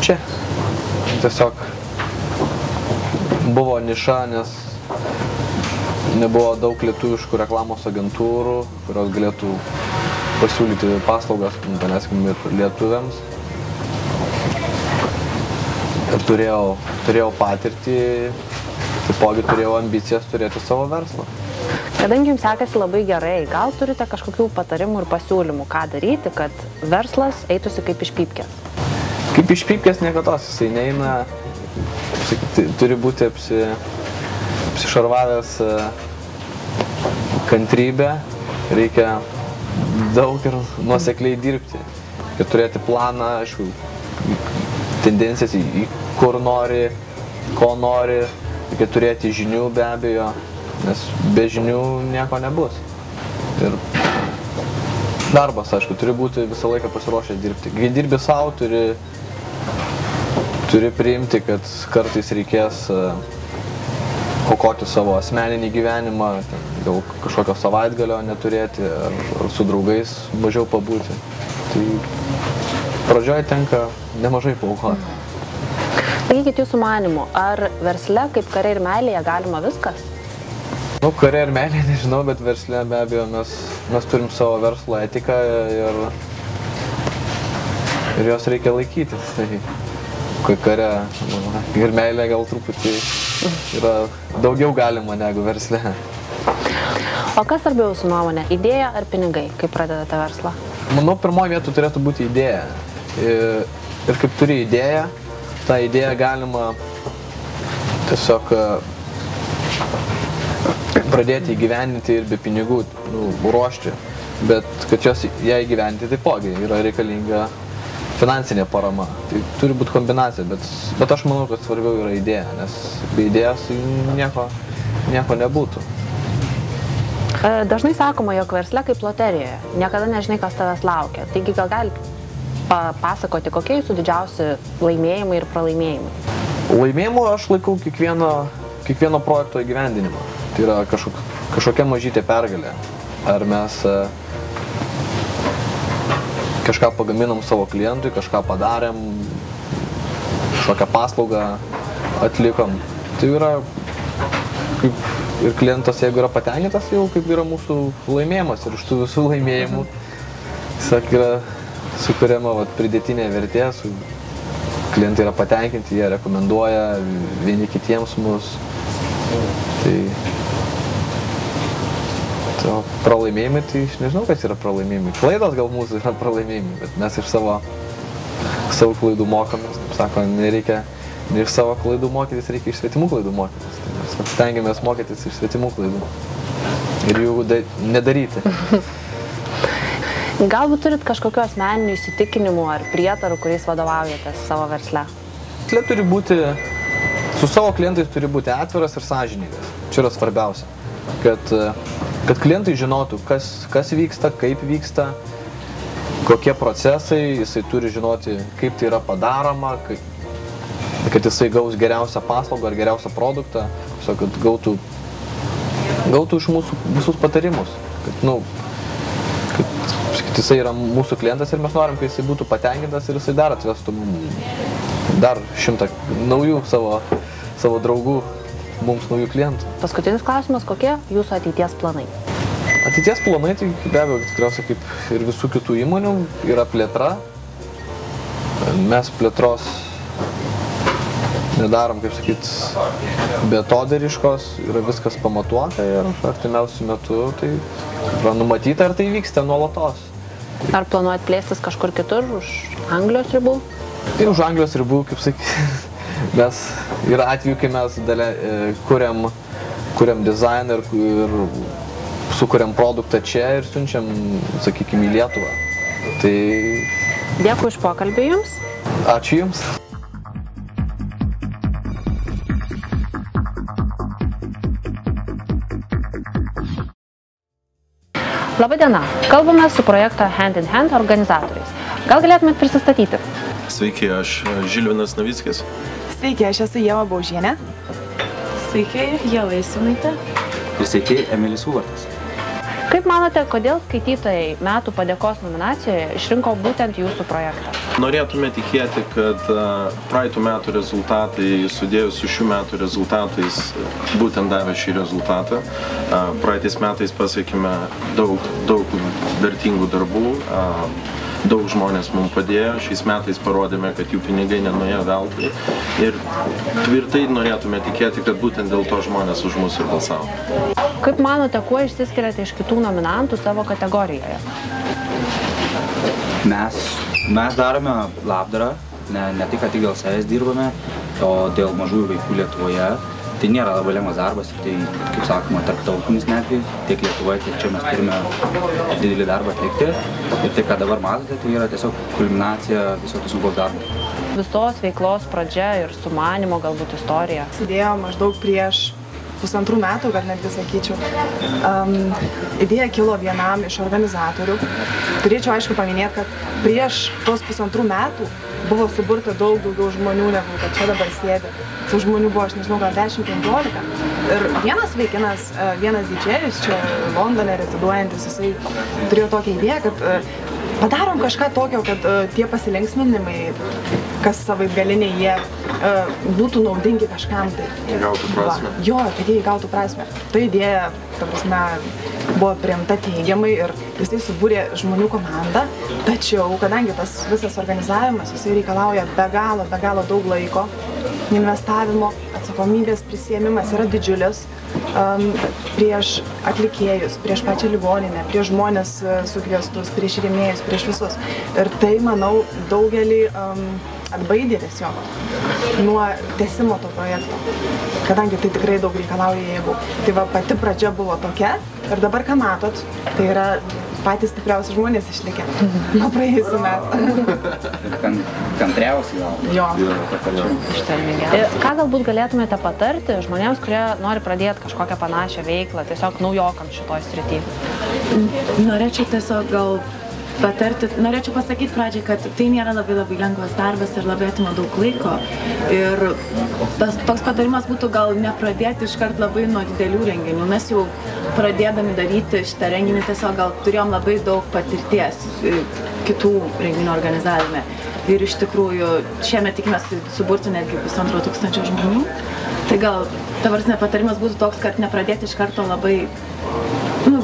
čia. Tiesiog buvo niša, nes nebuvo daug lietuviškų reklamos agentūrų, kurios galėtų pasiūlyti paslaugas, ir lietuviams. Ir turėjau patirtį, taipogi turėjau ambicijas turėti savo verslą. Kadangi jums sekasi labai gerai, gal turite kažkokių patarimų ir pasiūlymų, ką daryti, kad verslas eitųsi kaip iš pypkės? Kaip iš pypkės niekados, jisai neina, turi būti apsišarvavęs kantrybę, reikia daug ir nuosekliai dirbti. Ir turėti planą, aišku, tendencijas į kur nori, ko nori, reikia turėti žinių be abejo, nes be žinių nieko nebus. Ir darbas, aišku, turi būti visą laiką pasiruošę dirbti. Kai dirbi savo, turi priimti, kad kartais reikės aukoti savo asmeninį gyvenimą, gal kažkokio savaitgalio neturėti, ar su draugais mažiau pabūti. Tai pradžioje tenka nemažai paaukoti. Sakykit jūsų manymu, ar versle kaip kare ir meilėje galima viskas? Nu, kare ir meilėje nežinau, bet versle be abejo mes turim savo verslo etiką ir jos reikia laikytis. Tai kare ir meilė gal truputį yra daugiau galima negu versle. O kas svarbiau jūsų nuomonė, idėja ar pinigai, kai pradedate verslą? Manau, pirmoje vietoje turėtų būti idėja. Ir kaip turi idėją, tą idėją galima tiesiog pradėti įgyvendinti ir be pinigų ruošti. Bet kad ją įgyvendinti taipogi yra reikalinga finansinė parama. Tai turi būti kombinacija, bet aš manau, kad svarbiau yra idėja, nes be idėjos nieko nebūtų. Dažnai sakoma, jog versle kaip loterijoje, niekada nežinai, kas tavęs laukia. Taigi gal galite papasakoti, kokie jūsų didžiausi laimėjimai ir pralaimėjimai? Laimėjimu aš laikau kiekvieno projekto įgyvendinimą. Tai yra kažkokia mažytė pergalė. Ar mes kažką pagaminom savo klientui, kažką padarėm, kažkokią paslaugą atlikom. Tai yra ir klientas, jeigu yra patenkintas, jau kaip yra mūsų laimėjimas. Ir iš tų visų laimėjimų yra sukuriama pridėtinė vertė, klientai yra patenkinti, jie rekomenduoja vieni kitiems mus. Tai pralaimėjimai, tai aš nežinau, kas yra pralaimėjimai. Klaidos gal mūsų yra pralaimėjimai, bet mes iš savo klaidų mokomės. Kaip sako, nereikia iš savo klaidų mokytis, reikia iš svetimų klaidų mokytis. Tai mes stengiamės mokytis iš svetimų klaidų ir jų nedaryti. Galbūt turit kažkokių asmeninių įsitikinimų ar prietarų, kuriais vadovaujatės savo versle? Su savo klientais turi būti atviras ir sąžiningas. Čia yra svarbiausia. Kad klientai žinotų, kas vyksta, kaip vyksta, kokie procesai, jisai turi žinoti, kaip tai yra padaroma, kad jisai gaus geriausią paslaugą ar geriausią produktą, kad gautų iš mūsų visus patarimus. Kad jisai yra mūsų klientas ir mes norim, kad jisai būtų patenkintas ir jisai dar atvestų dar 100 naujų savo draugų, mums naujų klientų. Paskutinis klausimas, kokie jūsų ateities planai? Ateities planai, tai be abejo, tikriausiai kaip ir visų kitų įmonių, yra plėtra. Mes plėtros nedarom, kaip sakyt, betodariškos, yra viskas pamatuota ir artimiausiu metu tai yra numatyta ir tai vyksta nuolatos. Ar planuojat plėstis kažkur kitur, už Anglijos ribų? Tai už Anglijos ribų, kaip sakyt, mes yra atveju, kai mes kuriam dizainą ir sukuriam produktą čia ir siunčiam, sakykime, į Lietuvą. Tai... Dėkui už pokalbį jums. Ačiū jums. Labadiena, kalbame su projekto Hand in Hand organizatoriais. Gal galėtumėt prisistatyti? Sveiki, aš Žilvinas Navickis. Sveiki, aš esu Ieva Baužienė. Sveiki, Ieva Įsimaitė. Ir sveiki, Emilis Uvartas. Kaip manote, kodėl skaitytojai metų padėkos nominacijoje išrinko būtent jūsų projektą? Norėtume tikėti, kad praeitų metų rezultatai, sudėjus su šių metų rezultatais, būtent davė šį rezultatą. Praeitais metais pasiekime daug vertingų darbų, daug žmonės mums padėjo. Šiais metais parodėme, kad jų pinigai nenuėjo veltui. Ir tvirtai norėtume tikėti, kad būtent dėl to žmonės už mus ir balsavo. Kaip manote, kuo išsiskiriate iš kitų nominantų savo kategorijoje? Mes darome labdarą, ne tai, kad tik dėl savęs dirbame, o dėl mažųjų vaikų Lietuvoje. Tai nėra labai lengvas darbas, tai, kaip sakoma, tarptautinis netgi, tiek Lietuvoje, tiek čia mes turime didelį darbą atlikti. Ir tai, ką dabar matote, tai yra tiesiog kulminacija viso to sunkaus darbo. Visos veiklos pradžia ir sumanimo galbūt istorija. Sėdėjo maždaug prieš pusantrų metų, gal netgi sakyčiau. Idėja kilo vienam iš organizatorių. Turėčiau aišku paminėti, kad prieš tos pusantrų metų buvo suburta daug daugiau žmonių, negu kad čia dabar sėdi. Tų žmonių buvo, aš nežinau, gal 10-15. Ir vienas vaikinas, vienas didžėjus čia Londone reziduojantis, jisai turėjo tokią idėją, kad padarom kažką tokio, kad tie pasilinksminimai, kas savaitgaliniai, jie būtų naudingi kažkam tai. Įgautų prasmę. Jo, kad jie įgautų prasmę. Ta idėja, ta prasme, buvo priimta teigiamai ir jisai subūrė žmonių komandą, tačiau, kadangi tas visas organizavimas, jisai reikalauja be galo daug laiko, investavimo, atsakomybės prisiėmimas yra didžiulis prieš atlikėjus, prieš pačią ligoninę, prieš žmonės sukviestus, prieš rėmėjus, prieš visus. Ir tai, manau, daugelį atbaidė tiesiog nuo tęsimo to projekto, kadangi tai tikrai daug reikalauja jėgų. Tai va, pati pradžia buvo tokia ir dabar, ką matot, tai yra patys stipriausi žmonės išlikę nuo praėjusių metų. Kantriausi gal. Jo. Ką galbūt galėtumėte patarti žmonėms, kurie nori pradėti kažkokią panašią veiklą, tiesiog naujokams šitoj srity? Norėčiau tiesiog gal patarti, norėčiau pasakyti pradžiai, kad tai nėra labai lengvas darbas ir labai atima daug laiko. Ir toks patarimas būtų gal nepradėti iškart labai nuo didelių renginių. Mes jau pradėdami daryti šitą renginį tiesiog gal turėjom labai daug patirties kitų renginių organizavime. Ir iš tikrųjų šiemet tikimės suburti netgi 1500 žmonių. Tai gal tavarsnė patarimas būtų toks, kad nepradėti iš karto labai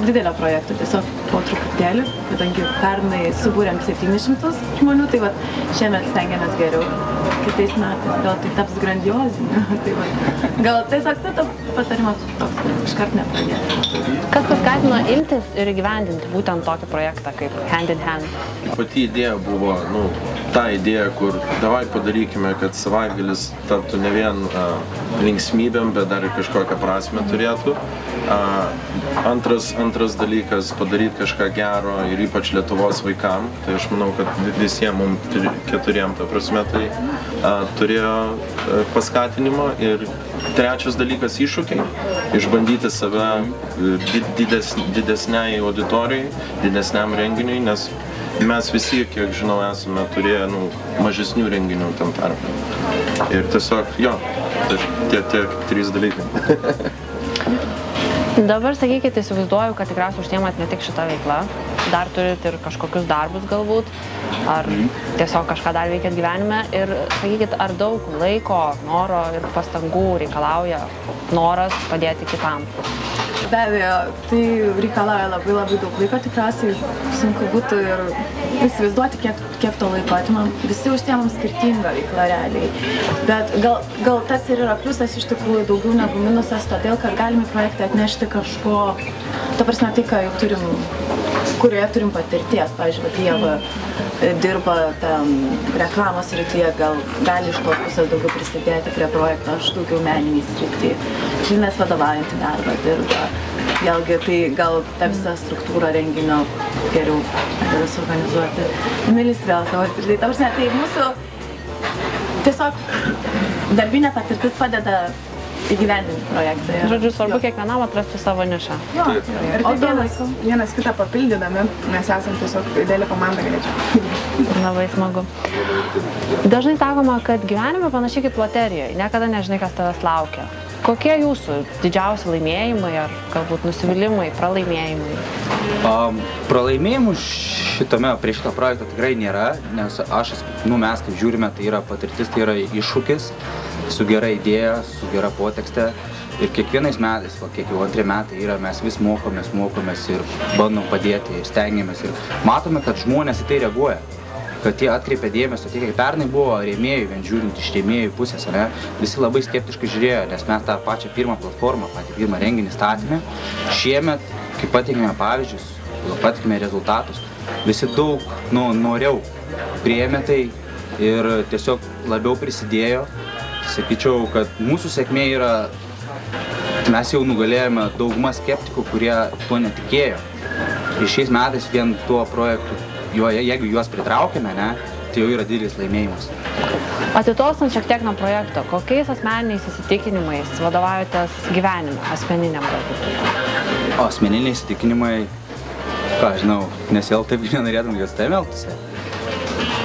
didelio projekto, tiesiog po truputėlį, kadangi pernai subūrėm 700 žmonių, tai va, šiemet stengiamės geriau. Kitais metais gal tai taps grandiozinė. Tai va, gal tiesiog tai patarimas toks, iškart nepradėti. Kas paskatino imtis ir įgyvendinti būtent tokį projektą kaip Hand in Hand? Pati idėja buvo, ta idėja, kur davai padarykime, kad savaitgalis taptų ne vien linksmybėm, bet dar ir kažkokią prasmę turėtų. Antras dalykas - padaryti kažką gero ir ypač Lietuvos vaikam. Tai aš manau, kad visiems mums keturiem, ta prasme, tai turėjo paskatinimo. Ir trečias dalykas - iššūkiai. Išbandyti save didesniai auditorijai, didesniam renginiui, nes mes visi, kiek žinau, esame turėję mažesnių renginių tam tarpe. Ir tiesiog, tie trys dalykai. Dabar sakykit, įsivaizduoju, kad tikriausiai užsiemat ne tik šitą veiklą, dar turit ir kažkokius darbus galbūt, ar tiesiog kažką dar veikiat gyvenime. Ir sakykit, ar daug laiko, noro ir pastangų reikalauja noras padėti kitam? Be abejo, tai reikalauja labai daug laiko, tikriausiai sunku būtų ir įsivaizduoti, kiek to laiko atimam. Visi užsiemam skirtingą veiklą realiai. Bet gal tas ir yra pliusas iš tikrųjų daugiau negu minusas, todėl, kad galime į projektą atnešti kažko, ta prasme tai, ką jau turim, kurioje turim patirties. Pavyzdžiui, Ieva dirba reklamos srityje, gal gali iš tos pusės daugiau prisidėti prie projekto, aš daugiau meniniai srityje. Žinės vadovaujantį darbą dirba. Vėlgi, tai gal tą visą struktūrą renginio geriau suorganizuoti. Emilis vėl savo srityje. Ta prasme, tai mūsų tiesiog darbinė patirtis padeda įgyvendinti projektą. Žodžiu, svarbu kiekvienam atrasti savo nišą. Ir tai vienas kitą papildydami, mes esam tiesiog didelė komanda, galėčiau. Labai smagu. Dažnai sakoma, kad gyvenime panašiai kaip loterijoje, niekada nežinai, kas tavęs laukia. Kokie jūsų didžiausi laimėjimai ar galbūt nusivylimai, pralaimėjimai? Pralaimėjimų prie šito projekto tikrai nėra, nes mes kaip žiūrime, tai yra patirtis, tai yra iššūkis su gera idėja, su gera potekste. Ir kiekvienais metais, kiek jau 2 metai yra, mes vis mokomės ir bandom padėti ir stengiamės. Ir matome, kad žmonės į tai reaguoja, kad jie atkreipia dėmesio. Tai, kai pernai buvo rėmėjų, vien žiūrint iš rėmėjų pusės, visi labai skeptiškai žiūrėjo, nes mes tą pačią pirmą platformą, patį pirmą renginį statėme. Šiemet, kai pateikėme pavyzdžius, pateikėme rezultatus, visi daug noriau priėmė tai ir tiesiog labiau prisidėjo. Sakyčiau, kad mūsų sėkmė yra, mes jau nugalėjome daugumą skeptikų, kurie tuo netikėjo. Ir šiais metais vien tuo projektu, jeigu juos pritraukėme, tai jau yra didelis laimėjimas. Atitolstant šiek tiek nuo projekto, kokiais asmeniniais įsitikinimais vadovaujatės gyvenime, asmeniniam galbūt? Asmeniniai įsitikinimai, ką žinau, nesiel taip nenorėtum, kad taip elgtųsi.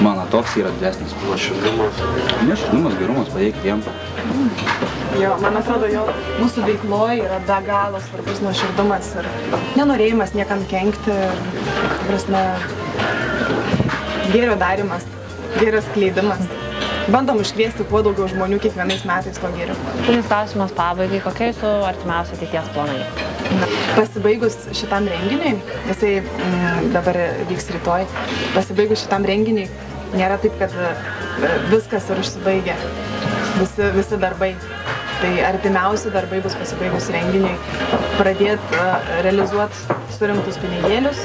Mano toks yra didesnis. Nuoširdumas, gerumas, padėk kitiem. Jo, man atrodo, jo mūsų veikloje yra be galo svarbus nuoširdumas ir nenorėjimas niekam kenkti, prasme, gėrio darimas, gėrio skleidimas. Bandom iškviesti kuo daugiau žmonių kiekvienais metais to gėrio. Paskutinis klausimas pabaigai, kokie jūsų artimiausi ateities planai? Pasibaigus šitam renginiui, jisai dabar vyks rytoj, pasibaigus šitam renginiui nėra taip, kad viskas ir užsibaigia, visi darbai. Tai artimiausi darbai bus pasibaigus renginiui, pradėti realizuoti surinktus pinigėlius,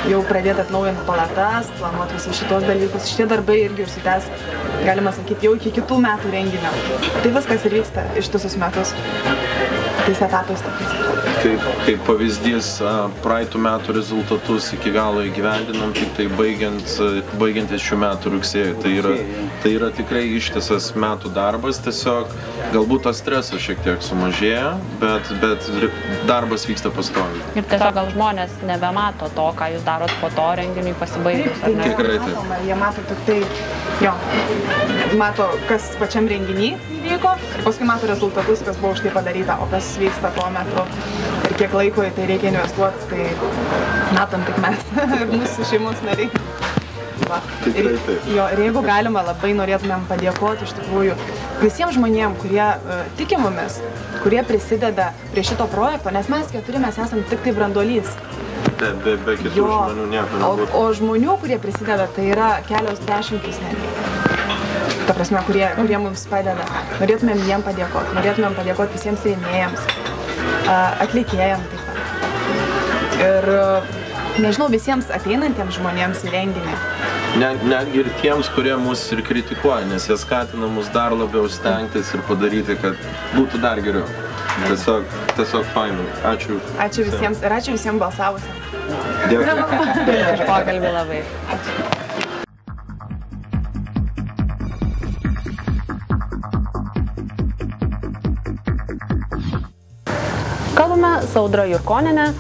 jau pradėti atnaujinti palatas, planuoti visus šitos dalykus. Šitie darbai irgi užsitęs, galima sakyti, jau iki kitų metų renginio. Tai viskas ir vyksta ištisus metus. Tais etapais tokiais. Kaip pavyzdys, praeitų metų rezultatus iki galo įgyvendinam, tik tai baigiantis šių metų rugsėjį. Tai yra tikrai ištisas metų darbas, tiesiog galbūt tas stresas šiek tiek sumažėja, bet darbas vyksta pastoviai. Ir tiesiog gal žmonės nebemato to, ką jūs darot po to renginiui pasibaigus, ar ne? Tikrai taip. Jie mato tik tai, mato, kas pačiam renginy vyko, ir paskui mato rezultatus, kas buvo už tai padaryta, o kas vyksta tuo metu ir kiek laiko į tai reikia investuoti, tai matom tik mes ir mūsų šeimos nariai. Tikrai taip. Ir jeigu galima, labai norėtumėm padėkoti iš tikrųjų visiems žmonėm, kurie tiki mumis, kurie prisideda prie šito projekto, nes mes keturi mes esam tik tai branduolys. Be kitų žmonių nieko nebūtų. O žmonių, kurie prisideda, tai yra kelios dešimtys netgi. Ta prasme, kurie mums padeda. Norėtumėm jiem padėkoti. Norėtumėm padėkoti visiems rėmėjams, atlikėjams taip pat. Ir, nežinau, visiems ateinantiems žmonėms į renginį. Netgi ir tiems, kurie mus ir kritikuoja, nes jie skatina mus dar labiau stengtis ir padaryti, kad būtų dar geriau. Tiesiog fainai. Ačiū. Ačiū visiems ir ačiū visiems balsavusiems. Dėkui. Už pokalbį labai. Ačiū. Kalbame su Audra Jurkoniene,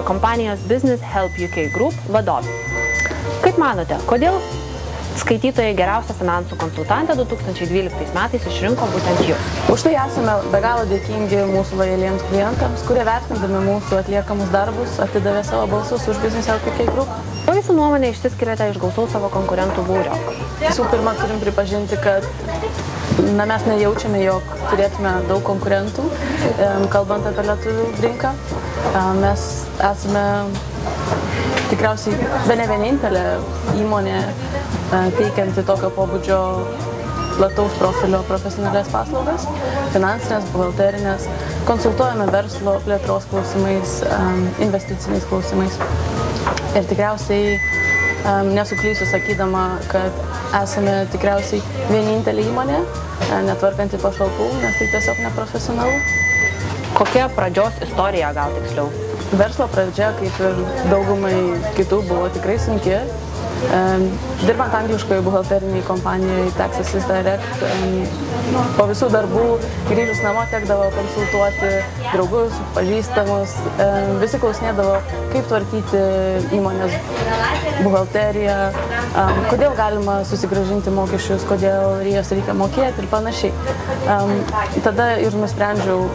kompanijos Business Help UK Group vadovė. Kaip manote, kodėl skaitytojai geriausia finansų konsultantė 2012 metais išrinko būtent jūs? Už tai esame be galo dėkingi mūsų lojaliems klientams, kurie vertindami mūsų atliekamus darbus atidavė savo balsus už Business Help UK Group. O jūsų nuomonė išsiskiriate iš gausaus savo konkurentų būrio? Visų pirma, turim pripažinti, kad mes nejaučiame, jog turėtume daug konkurentų, kalbant apie lietuvių rinką. Mes esame tikriausiai bene vienintelė įmonė teikianti tokio pobūdžio plataus profilio profesionalias paslaugas, finansinės, buhalterinės, konsultuojame verslo plėtros klausimais, investiciniais klausimais. Ir tikriausiai nesuklysiu sakydama, kad esame tikriausiai vienintelė įmonė, netvarkanti pašalpų, nes tai tiesiog neprofesionalu. Kokia pradžios istorija gal tiksliau? Verslo pradžia, kaip ir daugumai kitų, buvo tikrai sunki. Dirbant angliškoje buhalteriniai kompanijai Taxes Direct, po visų darbų grįžus namo tekdavo konsultuoti draugus, pažįstamus, visi klausinėdavo, kaip tvarkyti įmonės buhalteriją, kodėl galima susigrąžinti mokesčius, kodėl jas reikia mokėti ir panašiai. Tada ir nusprendžiau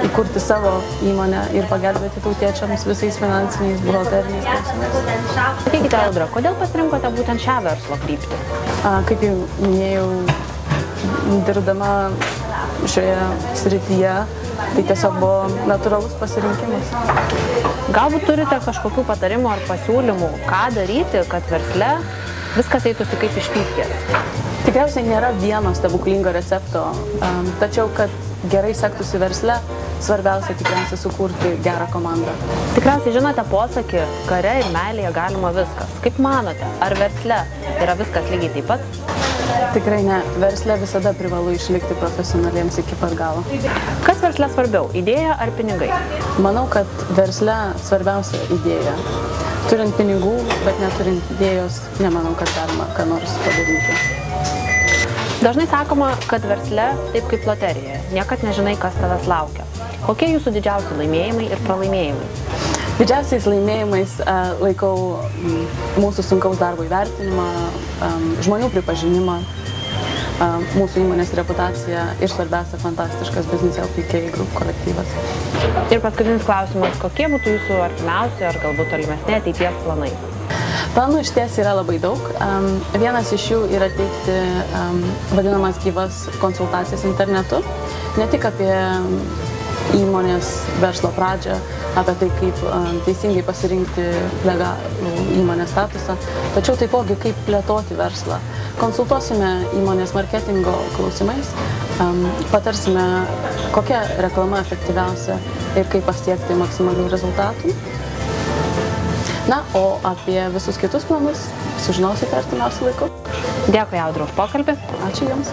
įkurti savo įmonę ir pagelbėti tautiečiams visais finansiniais buhalteriniais klausimais. Sakykite, Audra, kodėl pasirinkote būtent šią verslo kryptį? Kaip jau minėjau, dirbdama šioje srityje, tai tiesiog buvo natūralus pasirinkimas. Galbūt turite kažkokių patarimų ar pasiūlymų, ką daryti, kad versle viskas eitųsi kaip iš pypkės? Tikriausiai nėra vieno stebuklingo recepto, tačiau, kad gerai sektųsi versle, svarbiausia tikriausiai sukurti gerą komandą. Tikriausiai žinote posakį, kare ir meilėje galima viskas. Kaip manote, ar versle yra viskas lygiai taip pat? Tikrai ne. Versle visada privalu išlikti profesionaliems iki pat galo. Kas versle svarbiau, idėja ar pinigai? Manau, kad versle svarbiausia idėja. Turint pinigų, bet neturint idėjos, nemanau, kad galima ką nors padaryti. Dažnai sakoma, kad versle taip kaip loterijoje, niekad nežinai, kas tavęs laukia. Kokie jūsų didžiausi laimėjimai ir pralaimėjimai? Didžiausiais laimėjimais laikau mūsų sunkaus darbo įvertinimą, žmonių pripažinimą, mūsų įmonės reputaciją ir svarbiausia fantastiškas Business LPK Group kolektyvas. Ir paskutinis klausimas, kokie būtų jūsų artimiausi ar galbūt tolimesni ateities planai? Planų išties yra labai daug. Vienas iš jų yra teikti vadinamas gyvas konsultacijas internetu, ne tik apie įmonės verslo pradžią, apie tai, kaip teisingai pasirinkti legalų įmonės statusą, tačiau taipogi kaip plėtoti verslą. Konsultuosime įmonės marketingo klausimais, patarsime, kokia reklama efektyviausia ir kaip pasiekti maksimalių rezultatų. Na, o apie visus kitus planus sužinosite artimiausiu laiku. Dėkui, Audra, už pokalbį. Ačiū Jums.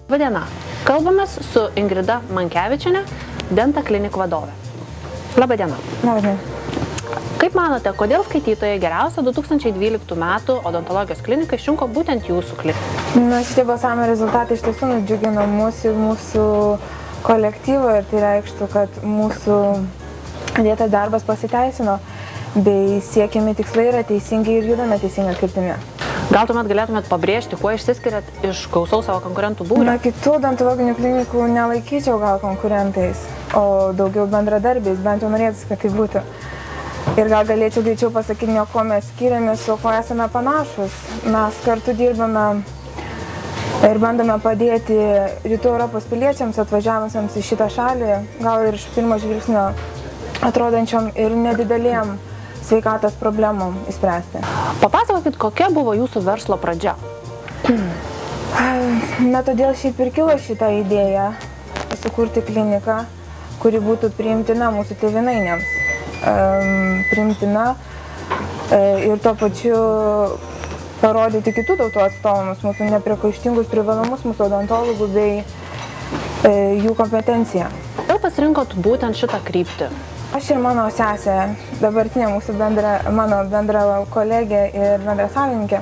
Labadiena. Kalbamės su Ingrida Mankevičienė, Denta Klinik vadovė. Labadiena. Labadiena. Kaip manote, kodėl skaitytojai geriausia 2012 metų odontologijos kliniką išrinko būtent jūsų kliniką? Na, šitie balsavimo rezultatai iš tiesų nudžiugino mus ir mūsų kolektyvą ir tai reikštų, kad mūsų dėtas darbas pasiteisino bei siekiami tikslai yra teisingi ir judame teisinga kryptimi. Gal tuomet galėtumėt pabrėžti, kuo išsiskiriat iš gausaus savo konkurentų būrio? Na, kitų odontologinių klinikų nelaikyčiau gal konkurentais, o daugiau bendradarbiais, bent jau norėtųsi, kad tai būtų. Ir gal galėčiau greičiau pasakyti, nuo ko mes skiriamės, o ko esame panašus. Mes kartu dirbame ir bandome padėti Rytų Europos piliečiams atvažiavusiems į šitą šalį, gal ir iš pirmo žvilgsnio atrodančiom ir nedidelėm sveikatos problemom įspręsti. Papasakokit, kokia buvo jūsų verslo pradžia? Na, todėl šiaip ir kilo šitą idėją sukurti kliniką, kuri būtų priimtina mūsų tėvynainiams. Priimtina ir tuo pačiu parodyti kitų tautų atstovams, mūsų nepriekaištingus privalumus, mūsų odontologų bei jų kompetenciją. Kodėl pasirinkot būtent šitą kryptį? Aš ir mano sesė, dabartinė mūsų mano bendra kolegė ir bendra savininkė,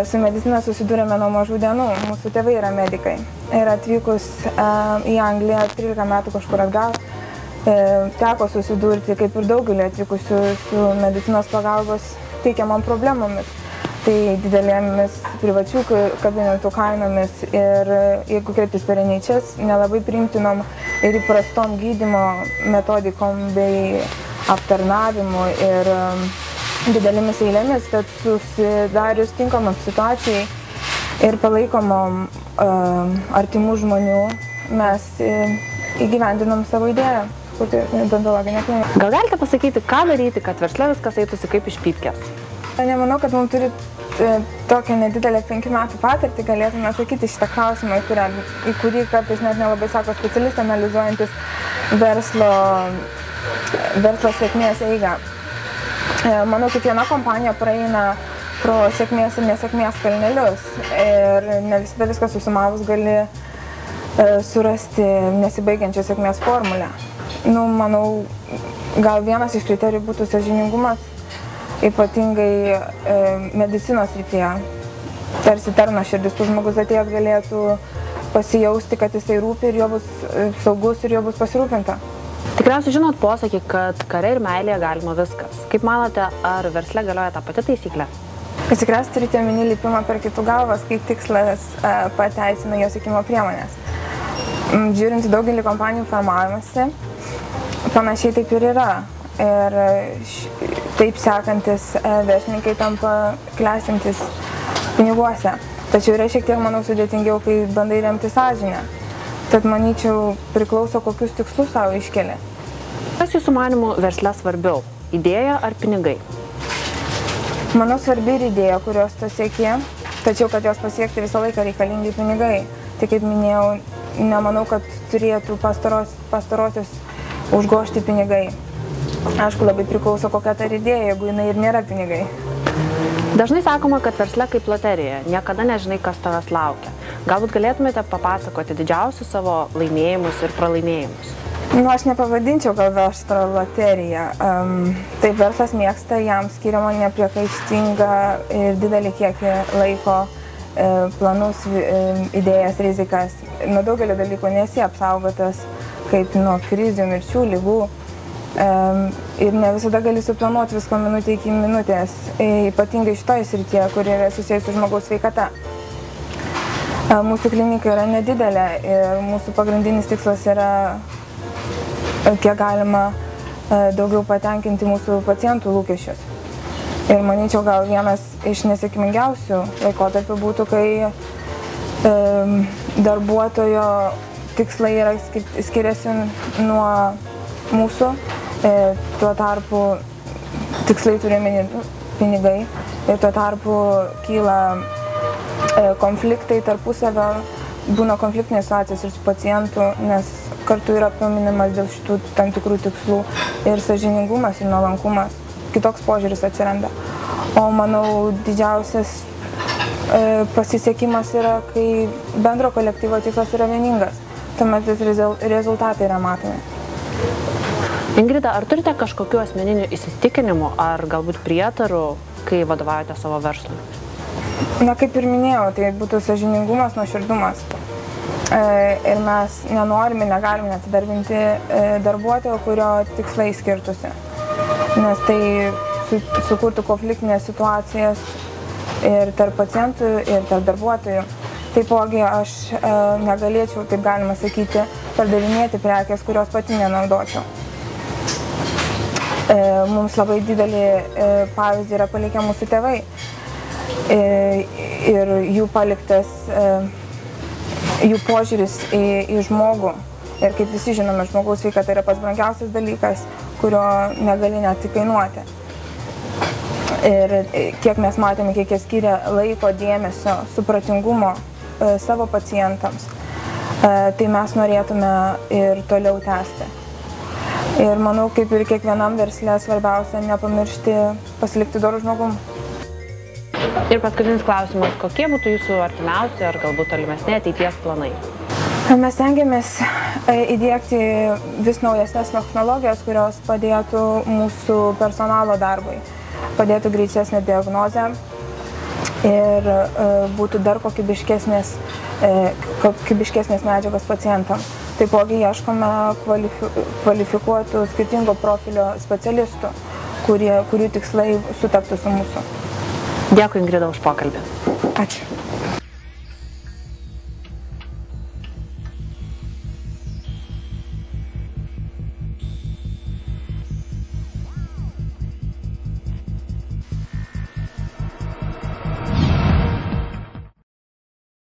su medicina susidūrėme nuo mažų dienų. Mūsų tėvai yra medikai. Ir atvykus į Angliją 13 metų kažkur atgal, teko susidurti, kaip ir daugelį atvykusių, su medicinos pagalbos teikiamom problemomis. Tai didelėmis privačių kabinetų kainomis ir jeigu kreiptis per NHS, nelabai priimtinom ir įprastom gydymo metodikom bei aptarnavimu ir didelėmis eilėmis, tad susidarius tinkamam situacijai ir palaikomom artimų žmonių mes įgyvendinom savo idėją kurti odontologinę kliniką. Gal galite pasakyti, ką daryti, kad versle viskas eitųsi kaip iš pypkės? Nemanau, kad mums turi tokią nedidelę 5 metų patirtį galėtume atsakyti šitą klausimą, į kurį kartais net nelabai sako specialistai analizuojantis verslo sėkmės eigą. Manau, kiekviena kompanija praeina pro sėkmės ir nesėkmės kalnelius ir ne visada viską susumavus gali surasti nesibaigiančią sėkmės formulę. Manau, gal vienas iš kriterijų būtų sąžiningumas, ypatingai medicinos srityje. Tarsi tarno širdis, kur žmogus atėjęs galėtų pasijausti, kad jisai rūpi ir jo bus saugus ir jo bus pasirūpinta. Tikriausiai žinot posakį, kad kare ir meilėje galima viskas. Kaip manote, ar versle galioja ta pati taisyklė? Jūs tikriausiai turite omeny lipimą per kitų galvas, kai tikslas pateisina jo siekimo priemonės. Žiūrint į daugelį kompanijų formavimąsi, panašiai taip ir yra. Ir taip sekantis verslininkai tampa klestintis piniguose. Tačiau yra šiek tiek, manau, sudėtingiau, kai bandai remti sąžinę. Tad, manyčiau, priklauso, kokius tikslus savo iškeli. Kas jūsų manimų versle svarbiau? Idėja ar pinigai? Manau, svarbi ir idėja, kurios to siekė, tačiau, kad jos pasiekti visą laiką reikalingi pinigai. Tai, kaip minėjau, nemanau, kad turėtų pastarosios užgožti pinigai. Aišku, labai priklauso, kokia ta idėja, jeigu jinai ir nėra pinigai. Dažnai sakoma, kad versle kaip loterija, niekada nežinai, kas tavęs laukia. Galbūt galėtumėte papasakoti didžiausius savo laimėjimus ir pralaimėjimus? Nu, aš nepavadinčiau gal verslo loterija. Taip, verslas mėgsta, jam skiriama nepriekaištinga ir didelį kiekį laiko, planus, idėjas, rizikas. Nuo daugelio dalykų nesi apsaugotas, kaip nuo krizių, mirčių, lygų. Ir ne visada gali suplanuoti visko minutė iki minutės, ypatingai šitoje srityje, kuri yra susijęs su žmogaus sveikata. Mūsų klinika yra nedidelė ir mūsų pagrindinis tikslas yra kiek galima daugiau patenkinti mūsų pacientų lūkesčius. Ir manyčiau, gal vienas iš nesėkmingiausių laikotarpių būtų, kai darbuotojo tikslai yra skiriasi nuo mūsų, tuo tarpu tikslai turime pinigai ir tuo tarpu kyla konfliktai tarpusavio, būna konfliktinės situacijos ir su pacientu, nes kartu yra paminimas dėl šitų tam tikrų tikslų ir sąžiningumas ir nuolankumas, kitoks požiūris atsiranda. O manau, didžiausias pasisekimas yra, kai bendro kolektyvo tikslas yra vieningas, tuomet rezultatai yra matomi. Ingrida, ar turite kažkokių asmeninių įsitikinimų ar galbūt prietarų, kai vadovaujate savo verslui? Na, kaip ir minėjau, tai būtų sąžiningumas, nuoširdumas. Ir mes nenorime, negalime atidarbinti darbuotojo, kurio tikslai skirtusi. Nes tai sukurtų konfliktinės situacijas ir tarp pacientų, ir tarp darbuotojų. Taipogi aš negalėčiau, taip galima sakyti, pardavinėti prekės, kurios pati nenaudočiau. Mums labai didelį pavyzdį yra palikę mūsų tėvai ir jų paliktas, jų požiūris į žmogų. Ir kaip visi žinome, žmogaus sveikata yra pats brangiausias dalykas, kurio negali net įkainuoti. Ir kiek mes matėme, kiek jie skiria laiko, dėmesio, supratingumo savo pacientams, tai mes norėtume ir toliau tęsti. Ir manau, kaip ir kiekvienam versle, svarbiausia nepamiršti pasilikti dorų žmogum. Ir paskutinis klausimas, kokie būtų jūsų artimiausi ar galbūt tolimesni ateities planai? Mes stengiamės įdiegti vis naujesnės technologijas, kurios padėtų mūsų personalo darbui, padėtų greitesnę diagnozę ir būtų dar kokybiškesnės medžiagos pacientams. Taipogi ieškome kvalifikuotų skirtingo profilio specialistų, kurių tikslai sutaptų su mūsų. Dėkui, Ingrida, už pokalbį. Ačiū.